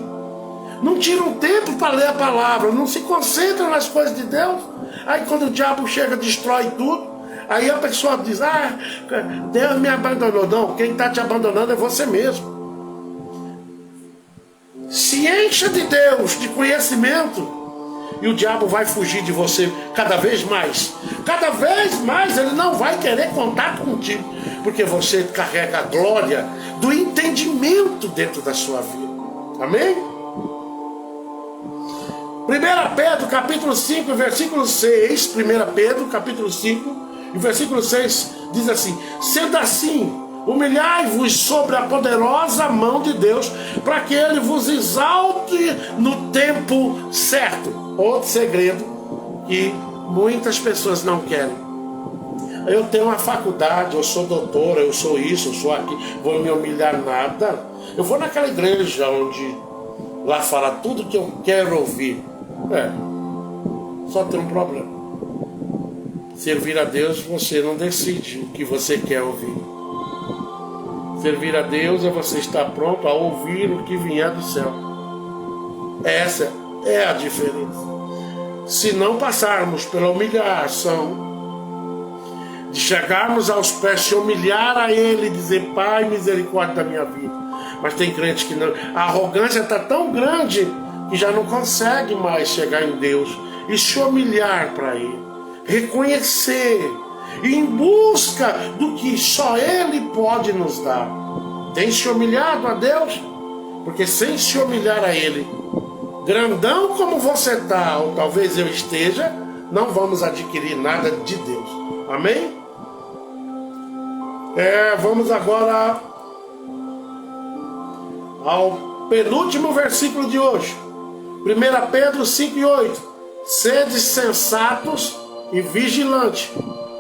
Não tira um tempo para ler a palavra, não se concentra nas coisas de Deus. Aí quando o diabo chega, destrói tudo. Aí a pessoa diz: ah, Deus me abandonou. Não, quem está te abandonando é você mesmo. Se encha de Deus, de conhecimento, e o diabo vai fugir de você cada vez mais. Cada vez mais ele não vai querer contar contigo, porque você carrega a glória do entendimento dentro da sua vida. Amém? 1 Pedro capítulo 5, versículo 6. 1 Pedro capítulo 5, versículo 6 diz assim: sendo assim, humilhai-vos sobre a poderosa mão de Deus, para que Ele vos exalte no tempo certo. Outro segredo que muitas pessoas não querem: eu tenho uma faculdade, eu sou doutora, eu sou isso, eu sou aquilo, vou me humilhar nada. Eu vou naquela igreja onde lá fala tudo que eu quero ouvir. Só tem um problema: servir a Deus, você não decide o que você quer ouvir. Servir a Deus é você estar pronto a ouvir o que vier do céu. Essa é a diferença. Se não passarmos pela humilhação de chegarmos aos pés, se humilhar a Ele e dizer: Pai, misericórdia da minha vida. Mas tem crente que não. A arrogância está tão grande que já não consegue mais chegar em Deus e se humilhar para Ele, reconhecer, e em busca do que só Ele pode nos dar. Tem se humilhado a Deus? Porque sem se humilhar a Ele, grandão como você está, ou talvez eu esteja, não vamos adquirir nada de Deus. Amém? Vamos agora ao penúltimo versículo de hoje. 1 Pedro 5:8. Sede sensatos e vigilantes.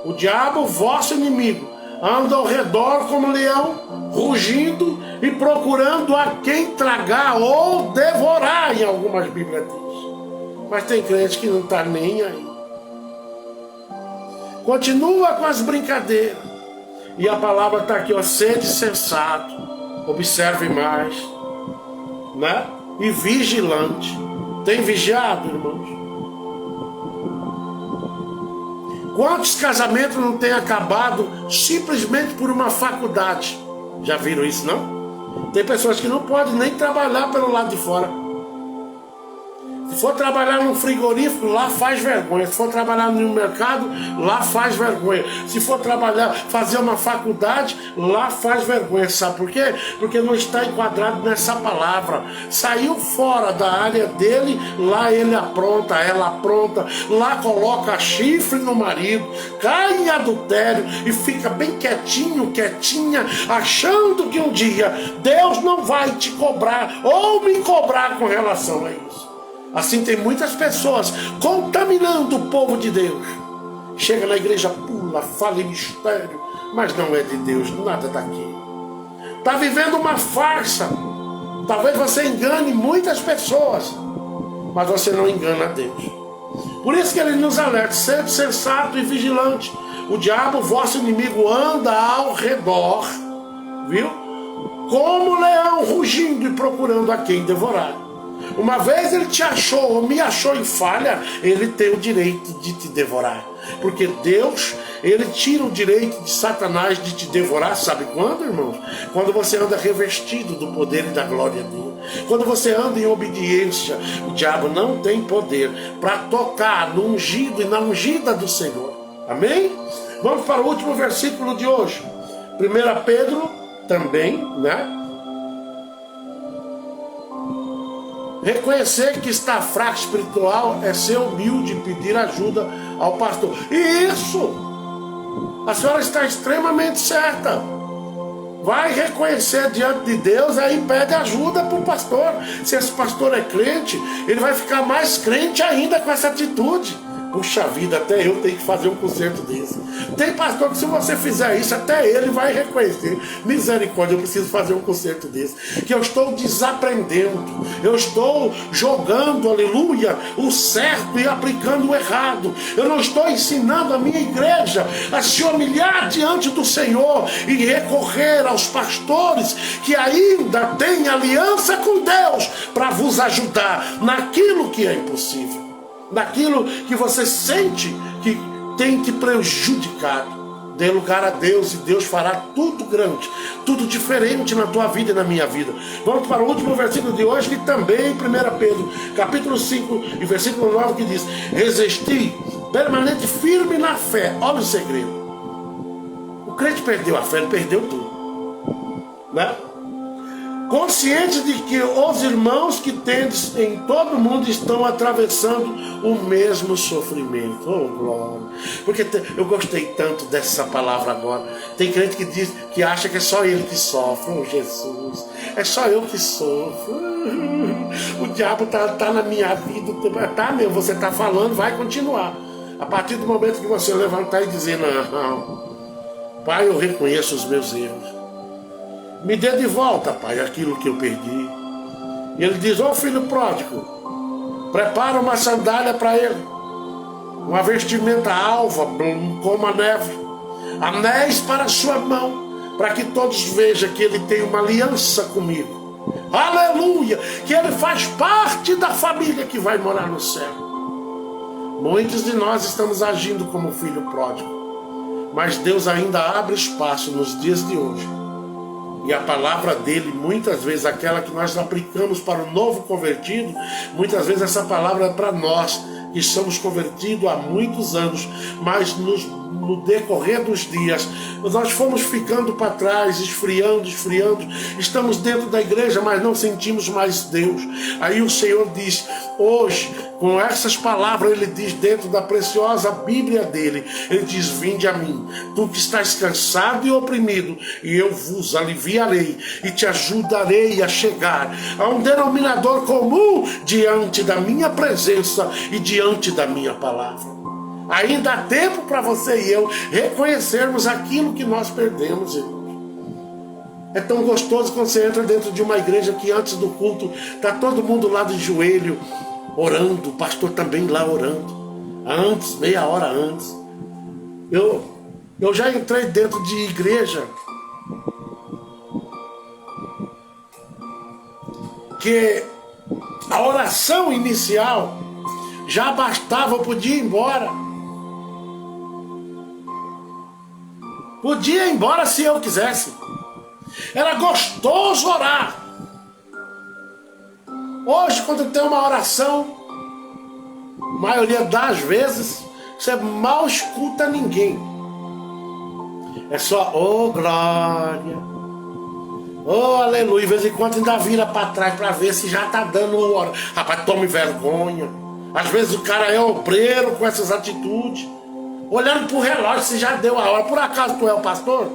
O diabo, vosso inimigo, anda ao redor como leão, rugindo e procurando a quem tragar ou devorar, em algumas Bíblias diz. Mas tem crente que não está nem aí. Continua com as brincadeiras. E a palavra está aqui, ó, sede sensato, observe mais, né? E vigilante. Tem vigiado, irmãos? Quantos casamentos não têm acabado simplesmente por uma faculdade? Já viram isso, não? Tem pessoas que não podem nem trabalhar pelo lado de fora. Se for trabalhar num frigorífico, lá faz vergonha. Se for trabalhar no mercado, lá faz vergonha. Se for trabalhar, fazer uma faculdade, lá faz vergonha. Sabe por quê? Porque não está enquadrado nessa palavra. Saiu fora da área dele, lá ele apronta, ela apronta, lá coloca chifre no marido, cai em adultério e fica bem quietinho, quietinha, achando que um dia Deus não vai te cobrar ou me cobrar com relação a isso. Assim tem muitas pessoas contaminando o povo de Deus. Chega na igreja, pula, fala em mistério, mas não é de Deus, nada daqui. Está vivendo uma farsa. Talvez você engane muitas pessoas, mas você não engana a Deus. Por isso que ele nos alerta: sede sensato e vigilante. O diabo, vosso inimigo, anda ao redor, viu? Como leão rugindo e procurando a quem devorar. Uma vez ele te achou ou me achou em falha, ele tem o direito de te devorar. Porque Deus, ele tira o direito de Satanás de te devorar, sabe quando, irmãos? Quando você anda revestido do poder e da glória dele. Quando você anda em obediência, o diabo não tem poder para tocar no ungido e na ungida do Senhor. Amém? Vamos para o último versículo de hoje. 1 Pedro também, né? Reconhecer que está fraco espiritual é ser humilde e pedir ajuda ao pastor. Isso! A senhora está extremamente certa. Vai reconhecer diante de Deus, aí pede ajuda para o pastor. Se esse pastor é crente, ele vai ficar mais crente ainda com essa atitude. Puxa vida, até eu tenho que fazer um concerto desse. Tem pastor que se você fizer isso, até ele vai reconhecer. Misericórdia, eu preciso fazer um concerto desse. Que eu estou desaprendendo. Eu estou jogando, aleluia, o certo e aplicando o errado. Eu não estou ensinando a minha igreja a se humilhar diante do Senhor e recorrer aos pastores que ainda têm aliança com Deus para vos ajudar naquilo que é impossível. Naquilo que você sente que tem te prejudicado. Dê lugar a Deus e Deus fará tudo grande, tudo diferente na tua vida e na minha vida. Vamos para o último versículo de hoje, que também em 1 Pedro, capítulo 5, e versículo 9, que diz: resisti, permanente firme na fé. Olha o segredo. O crente perdeu a fé, ele perdeu tudo, né? Consciente de que os irmãos que tendes em todo o mundo estão atravessando o mesmo sofrimento. Oh, glória! Porque eu gostei tanto dessa palavra agora. Tem crente que diz, que acha que é só ele que sofre. Oh, Jesus! É só eu que sofro. O diabo tá na minha vida. Tá mesmo, você tá falando, vai continuar. A partir do momento que você levantar e dizer: não, Pai, eu reconheço os meus erros. Me dê de volta, Pai, aquilo que eu perdi. E ele diz: ó filho pródigo, prepara uma sandália para ele, uma vestimenta alva como a neve, anéis para a sua mão, para que todos vejam que ele tem uma aliança comigo. Aleluia! Que ele faz parte da família que vai morar no céu. Muitos de nós estamos agindo como filho pródigo. Mas Deus ainda abre espaço nos dias de hoje. E a palavra dele, muitas vezes, aquela que nós aplicamos para o novo convertido, muitas vezes essa palavra é para nós, que somos convertidos há muitos anos, mas no decorrer dos dias, nós fomos ficando para trás, esfriando, estamos dentro da igreja, mas não sentimos mais Deus. Aí o Senhor diz, hoje, com essas palavras, Ele diz dentro da preciosa Bíblia dele, Ele diz, vinde a mim, tu que estás cansado e oprimido, e eu vos aliviarei, e te ajudarei a chegar a um denominador comum diante da minha presença e diante da minha palavra. Ainda há tempo para você e eu reconhecermos aquilo que nós perdemos, irmãos. É tão gostoso quando você entra dentro de uma igreja que antes do culto está todo mundo lá de joelho, orando, o pastor também lá orando. Antes, meia hora antes. Eu já entrei dentro de igreja que a oração inicial já bastava, eu podia ir embora. Podia ir embora se eu quisesse. Era gostoso orar. Hoje, quando tem uma oração, a maioria das vezes, você mal escuta ninguém. É só, oh glória, oh aleluia. De vez em quando ainda vira para trás para ver se já está dando hora. Rapaz, tome vergonha. Às vezes o cara é obreiro com essas atitudes, olhando para o relógio se já deu a hora. Por acaso tu é o pastor?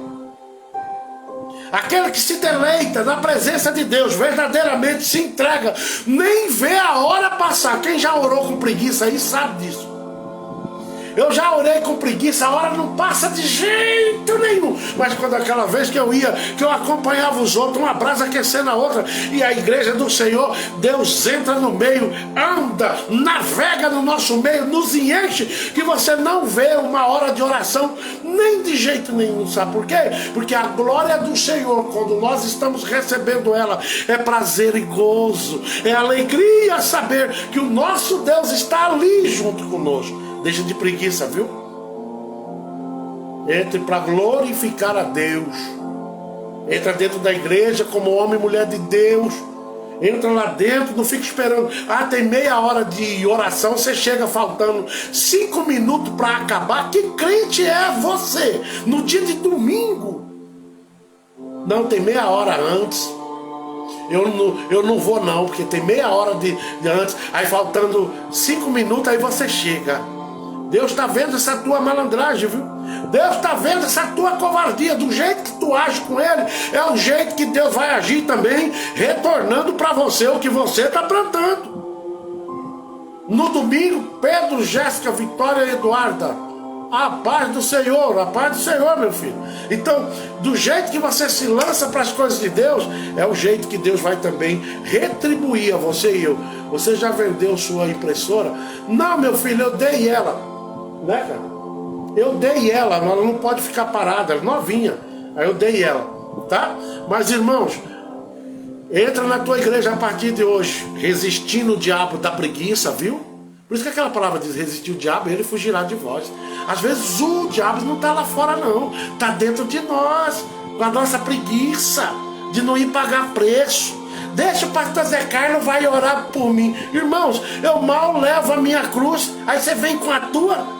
Aquele que se deleita na presença de Deus, verdadeiramente se entrega, nem vê a hora passar. Quem já orou com preguiça aí sabe disso. Eu já orei com preguiça, a hora não passa de jeito nenhum. Mas quando aquela vez que eu ia, que eu acompanhava os outros, uma brasa aquecendo a outra, e a igreja do Senhor, Deus entra no meio, anda, navega no nosso meio, nos enche, que você não vê uma hora de oração nem de jeito nenhum. Sabe por quê? Porque a glória do Senhor, quando nós estamos recebendo ela, é prazer e gozo, é alegria saber que o nosso Deus está ali junto conosco. Deixa de preguiça, viu? Entre para glorificar a Deus. Entra dentro da igreja como homem e mulher de Deus. Entra lá dentro, não fica esperando. Ah, tem meia hora de oração, você chega faltando 5 minutos para acabar. Que crente é você? No dia de domingo. Não, tem meia hora antes. Eu não vou não, porque tem meia hora de antes. Aí faltando 5 minutos, aí você chega. Deus está vendo essa tua malandragem, viu? Deus está vendo essa tua covardia. Do jeito que tu age com Ele, é o jeito que Deus vai agir também, retornando para você o que você está plantando. No domingo, Pedro, Jéssica, Vitória e Eduarda, a paz do Senhor, meu filho. Então, do jeito que você se lança para as coisas de Deus, é o jeito que Deus vai também retribuir a você e eu. Você já vendeu sua impressora? Não, meu filho, eu dei ela. Né, cara? Eu dei ela não pode ficar parada, ela é novinha. Aí eu dei ela, tá? Mas, irmãos, entra na tua igreja a partir de hoje, resistindo o diabo da preguiça, viu? Por isso que aquela palavra diz, resistir o diabo, ele fugirá de vós. Às vezes o diabo não está lá fora não, está dentro de nós, com a nossa preguiça de não ir pagar preço. Deixa o pastor Zé Carlos vai orar por mim. Irmãos, eu mal levo a minha cruz, aí você vem com a tua.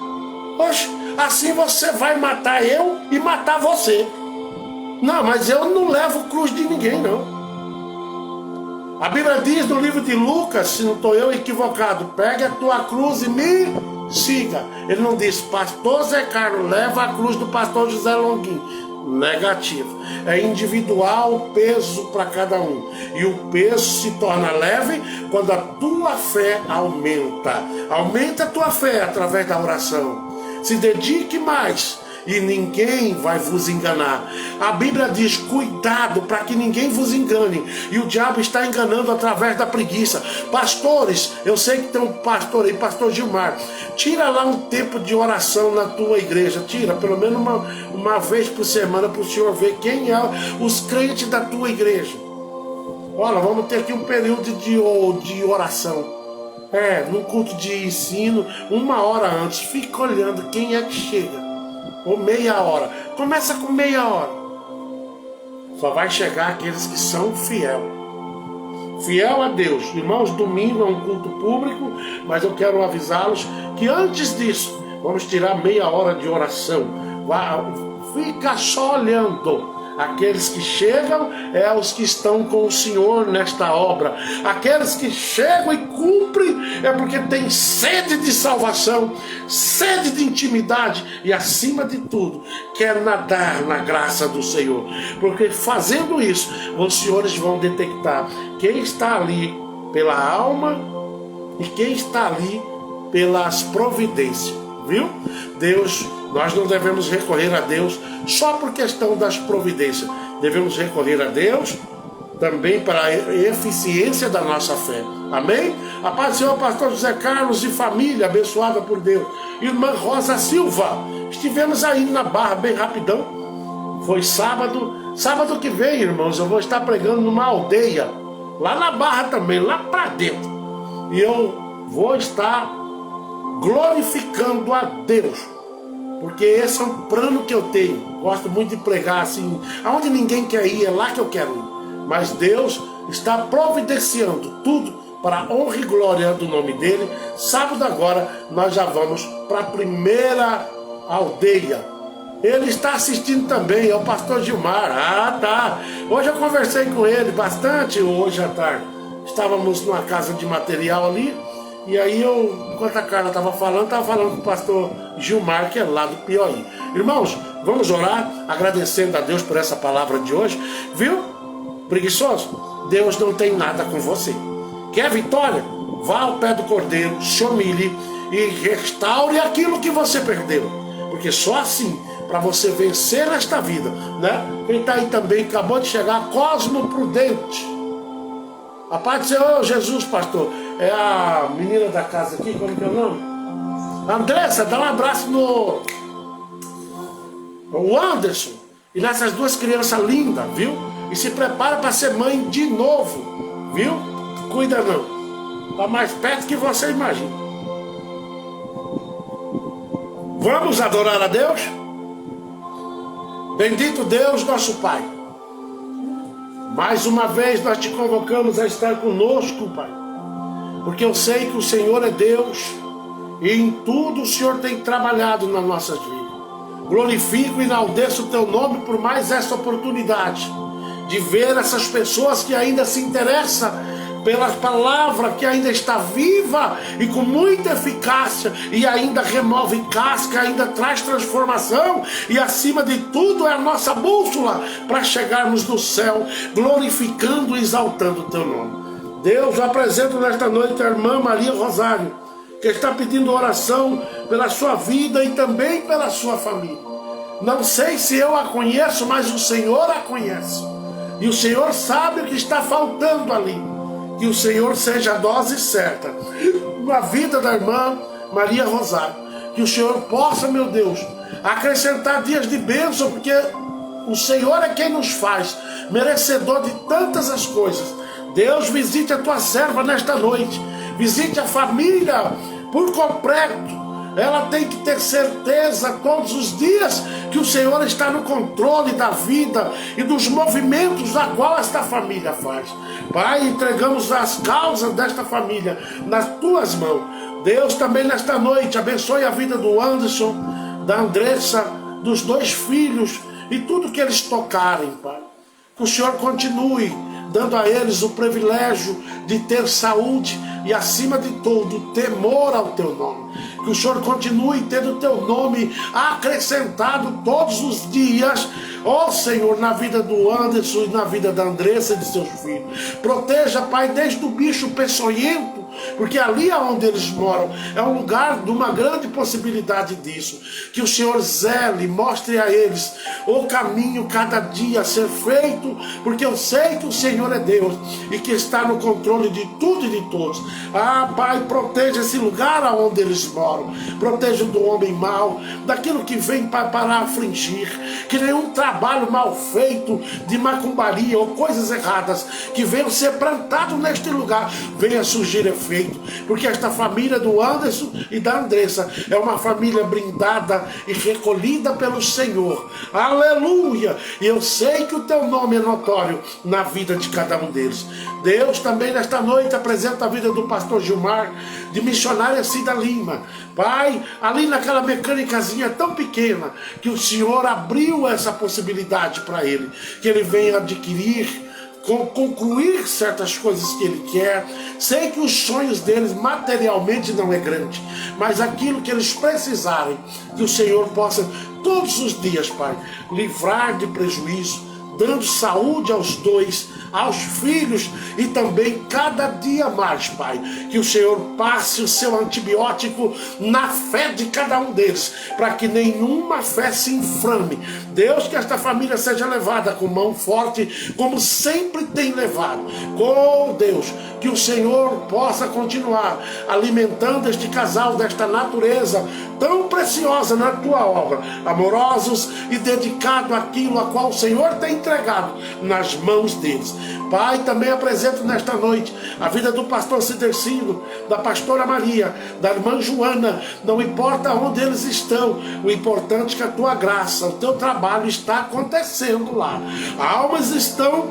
Oxe, assim você vai matar eu e matar você. Não, mas eu não levo cruz de ninguém não. A Bíblia diz no livro de Lucas, se não estou eu equivocado, pegue a tua cruz e me siga. Ele não diz, pastor Zé Carlos, leva a cruz do pastor José Longuinho. Negativo. É individual, peso para cada um. E o peso se torna leve quando a tua fé aumenta. Aumenta a tua fé através da oração. Se dedique mais e ninguém vai vos enganar. A Bíblia diz, cuidado para que ninguém vos engane. E o diabo está enganando através da preguiça. Pastores, eu sei que tem um pastor aí, pastor Gilmar, tira lá um tempo de oração na tua igreja. Tira pelo menos uma vez por semana para o senhor ver quem é os crentes da tua igreja. Olha, vamos ter aqui um período de oração. No culto de ensino, 1 hora antes, fica olhando quem é que chega. ou meia hora. Começa com meia hora. Só vai chegar aqueles que são fiel a Deus. Irmãos, domingo é um culto público, mas eu quero avisá-los que antes disso, vamos tirar meia hora de oração. Fica só olhando. Aqueles que chegam é os que estão com o Senhor nesta obra. Aqueles que chegam e cumprem é porque tem sede de salvação, sede de intimidade e, acima de tudo, quer nadar na graça do Senhor. Porque fazendo isso, os senhores vão detectar quem está ali pela alma e quem está ali pelas providências. Viu? Deus, nós não devemos recorrer a Deus só por questão das providências. Devemos recorrer a Deus também para a eficiência da nossa fé. Amém? A paz do Senhor, pastor José Carlos e família abençoada por Deus. Irmã Rosa Silva, estivemos aí na Barra bem rapidão. Foi sábado. Sábado que vem, irmãos, eu vou estar pregando numa aldeia, lá na Barra também, lá para dentro. E eu vou estar glorificando a Deus, porque esse é um plano que eu tenho. Gosto muito de pregar assim, aonde ninguém quer ir, é lá que eu quero ir. Mas Deus está providenciando tudo para a honra e glória do nome dele. Sábado agora nós já vamos para a primeira aldeia. Ele está assistindo também, é o pastor Gilmar. Ah, tá. Hoje eu conversei com ele bastante, hoje à tarde. Estávamos numa casa de material ali. E aí enquanto a Carla estava falando com o pastor Gilmar, que é lá do Piauí. Irmãos, vamos orar, agradecendo a Deus por essa palavra de hoje. Viu? Preguiçoso? Deus não tem nada com você. Quer vitória? Vá ao pé do Cordeiro, se humilhe e restaure aquilo que você perdeu. Porque só assim, para você vencer esta vida, né? Quem está aí também, acabou de chegar, Cosmo Prudente. A paz do Senhor, Jesus, pastor. É a menina da casa aqui, como que é o nome? Andressa, dá um abraço no Anderson. E nessas duas crianças lindas, viu? E se prepara para ser mãe de novo, viu? Cuida não. Está mais perto que você imagina. Vamos adorar a Deus? Bendito Deus, nosso Pai. Mais uma vez nós te convocamos a estar conosco, Pai. Porque eu sei que o Senhor é Deus e em tudo o Senhor tem trabalhado nas nossas vidas. Glorifico e enalteço o teu nome por mais essa oportunidade de ver essas pessoas que ainda se interessam pela palavra, que ainda está viva e com muita eficácia e ainda remove casca, ainda traz transformação e acima de tudo é a nossa bússola para chegarmos no céu glorificando e exaltando o teu nome. Deus, eu apresento nesta noite a irmã Maria Rosário, que está pedindo oração pela sua vida e também pela sua família. Não sei se eu a conheço, mas o Senhor a conhece. E o Senhor sabe o que está faltando ali. Que o Senhor seja a dose certa na vida da irmã Maria Rosário. Que o Senhor possa, meu Deus, acrescentar dias de bênção, porque o Senhor é quem nos faz merecedor de tantas as coisas. Deus, visite a tua serva nesta noite. Visite a família por completo. Ela tem que ter certeza todos os dias que o Senhor está no controle da vida e dos movimentos a qual esta família faz. Pai, entregamos as causas desta família nas tuas mãos. Deus, também nesta noite abençoe a vida do Anderson, da Andressa, dos dois filhos e tudo que eles tocarem, Pai. Que o Senhor continue dando a eles o privilégio de ter saúde e, acima de tudo, temor ao teu nome. Que o Senhor continue tendo o teu nome acrescentado todos os dias, ó Senhor, na vida do Anderson e na vida da Andressa e de seus filhos. Proteja, Pai, desde o bicho peçonhento, porque ali onde eles moram é um lugar de uma grande possibilidade disso. Que o Senhor zele, mostre a eles o caminho cada dia a ser feito, porque eu sei que o Senhor é Deus e que está no controle de tudo e de todos. Ah, Pai, proteja esse lugar onde eles moram. Proteja do homem mau, daquilo que vem para afligir. Que nenhum trabalho mal feito de macumbaria ou coisas erradas que venham ser plantado neste lugar venha surgir efeito feito, porque esta família do Anderson e da Andressa é uma família brindada e recolhida pelo Senhor. Aleluia! E eu sei que o teu nome é notório na vida de cada um deles. Deus, também nesta noite apresenta a vida do pastor Gilmar, de missionária Cida Lima. Pai, ali naquela mecânicazinha tão pequena, que o Senhor abriu essa possibilidade para ele, que ele venha adquirir, concluir certas coisas que ele quer. Sei que os sonhos deles materialmente não é grande, mas aquilo que eles precisarem, que o Senhor possa todos os dias, Pai, livrar de prejuízo, dando saúde aos dois, aos filhos, e também cada dia mais, Pai, que o Senhor passe o seu antibiótico na fé de cada um deles, para que nenhuma fé se inflame. Deus, que esta família seja levada com mão forte, como sempre tem levado. Oh Deus, que o Senhor possa continuar alimentando este casal desta natureza tão preciosa na tua obra, amorosos e dedicados àquilo a qual o Senhor tem entregado nas mãos deles. Pai, também apresento nesta noite a vida do pastor Cidercino, da pastora Maria, da irmã Joana. Não importa onde eles estão, o importante é que a tua graça, o teu trabalho está acontecendo lá. Almas estão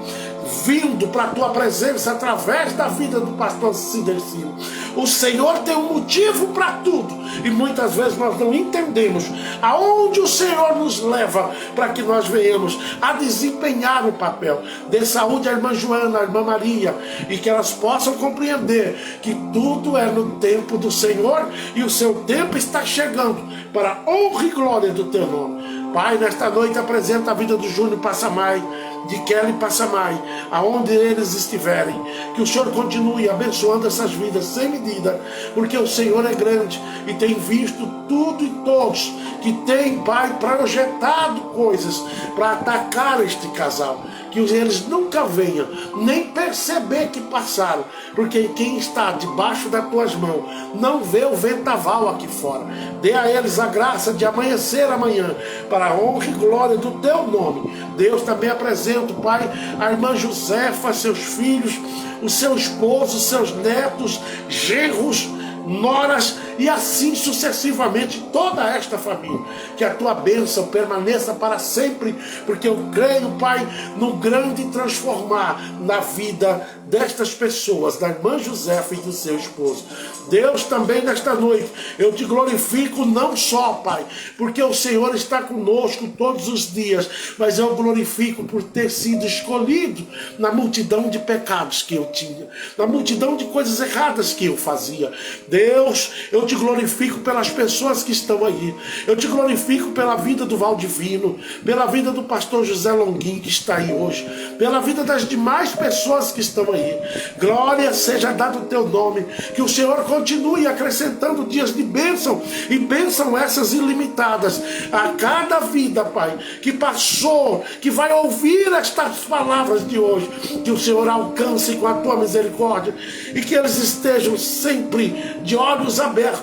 vindo para a tua presença através da vida do pastor Cidercino. O Senhor tem um motivo para tudo, e muitas vezes nós não entendemos aonde o Senhor nos leva para que nós venhamos a desempenhar o papel. Dê saúde à irmã Joana, à irmã Maria, e que elas possam compreender que tudo é no tempo do Senhor, e o seu tempo está chegando para a honra e glória do teu nome. Pai, nesta noite apresenta a vida do Júnior Passamai, de Kelly Passamai, aonde eles estiverem, que o Senhor continue abençoando essas vidas sem medida, porque o Senhor é grande e tem visto tudo e todos que tem, Pai, projetado coisas para atacar este casal, que eles nunca venham nem perceber que passaram, porque quem está debaixo das tuas mãos não vê o vendaval aqui fora. Dê a eles a graça de amanhecer amanhã, para a honra e glória do teu nome. Deus, também apresento, Pai, a irmã Josefa, seus filhos, o seu esposo, seus netos, genros, noras, e assim sucessivamente toda esta família. Que a tua bênção permaneça para sempre, porque eu creio, Pai, no grande transformar na vida destas pessoas, da irmã Josefa e do seu esposo. Deus, também nesta noite eu te glorifico, não só, Pai, porque o Senhor está conosco todos os dias, mas eu glorifico por ter sido escolhido na multidão de pecados que eu tinha, na multidão de coisas erradas que eu fazia. Deus, eu te glorifico pelas pessoas que estão aí. Eu te glorifico pela vida do Valdivino, pela vida do pastor José Longuinho, que está aí hoje, pela vida das demais pessoas que estão aí. Glória seja dado o teu nome. Que o Senhor continue acrescentando dias de bênção, e bênção essas ilimitadas a cada vida, Pai, que passou, que vai ouvir estas palavras de hoje. Que o Senhor alcance com a tua misericórdia, e que eles estejam sempre de olhos abertos,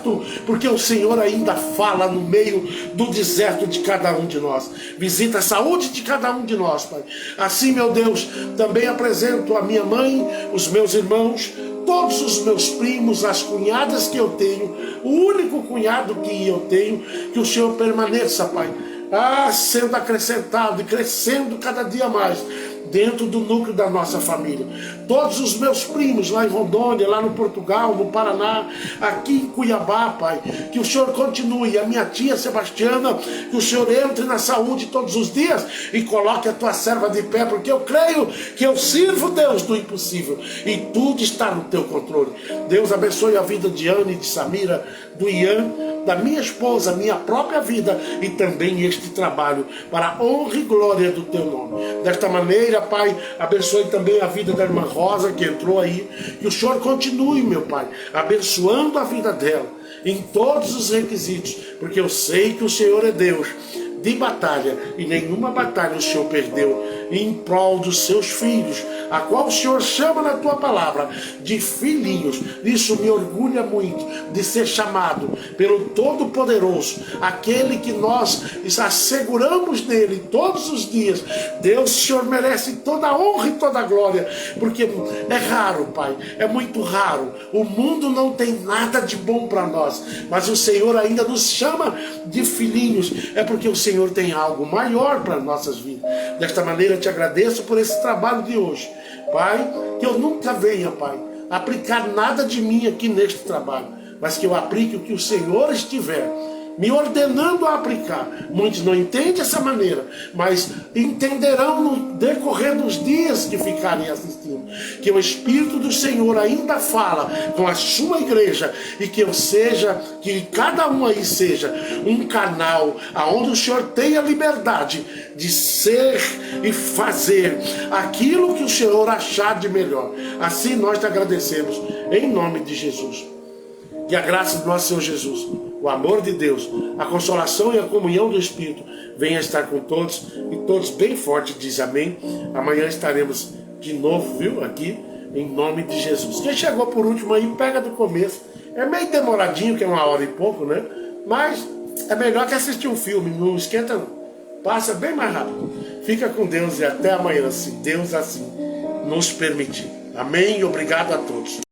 porque o Senhor ainda fala no meio do deserto de cada um de nós. Visita a saúde de cada um de nós, Pai. Assim, meu Deus, também apresento a minha mãe, os meus irmãos, todos os meus primos, as cunhadas que eu tenho, o único cunhado que eu tenho. Que o Senhor permaneça, Pai, sendo acrescentado e crescendo cada dia mais dentro do núcleo da nossa família. Todos os meus primos lá em Rondônia, lá no Portugal, no Paraná, aqui em Cuiabá, Pai, que o Senhor continue. A minha tia Sebastiana, que o Senhor entre na saúde todos os dias e coloque a tua serva de pé, porque eu creio que eu sirvo, Deus, do impossível, e tudo está no teu controle. Deus, abençoe a vida de Anne, de Samira, do Ian, da minha esposa, minha própria vida, e também este trabalho, para a honra e glória do teu nome. Desta maneira, Pai, abençoe também a vida da irmã Rosa, que entrou aí. Que o Senhor continue, meu Pai, abençoando a vida dela em todos os requisitos, porque eu sei que o Senhor é Deus. de batalha, e nenhuma batalha o Senhor perdeu em prol dos seus filhos, a qual o Senhor chama na tua palavra de filhinhos. Isso me orgulha muito, de ser chamado pelo Todo-Poderoso, aquele que nós asseguramos nele todos os dias. Deus, o Senhor merece toda a honra e toda a glória, porque é raro, Pai, é muito raro. O mundo não tem nada de bom para nós, mas o Senhor ainda nos chama de filhinhos. É porque o Senhor tem algo maior para nossas vidas. Desta maneira, eu te agradeço por esse trabalho de hoje, Pai, que eu nunca venha, Pai, aplicar nada de mim aqui neste trabalho, mas que eu aplique o que o Senhor estiver me ordenando a aplicar. Muitos não entendem essa maneira, mas entenderão no decorrer dos dias que ficarem assistindo, que o Espírito do Senhor ainda fala com a sua igreja, e que eu seja, que cada um aí seja um canal aonde o Senhor tenha liberdade de ser e fazer aquilo que o Senhor achar de melhor. Assim nós te agradecemos, em nome de Jesus. Que a graça do nosso Senhor Jesus, o amor de Deus, a consolação e a comunhão do Espírito venha estar com todos, e todos bem forte diz amém. Amanhã estaremos de novo, viu, aqui, em nome de Jesus. Quem chegou por último aí, pega do começo. É meio demoradinho, que é 1 hora e pouco, né? Mas é melhor que assistir um filme, não esquenta não. Passa bem mais rápido. Fica com Deus e até amanhã, se Deus assim nos permitir. Amém e obrigado a todos.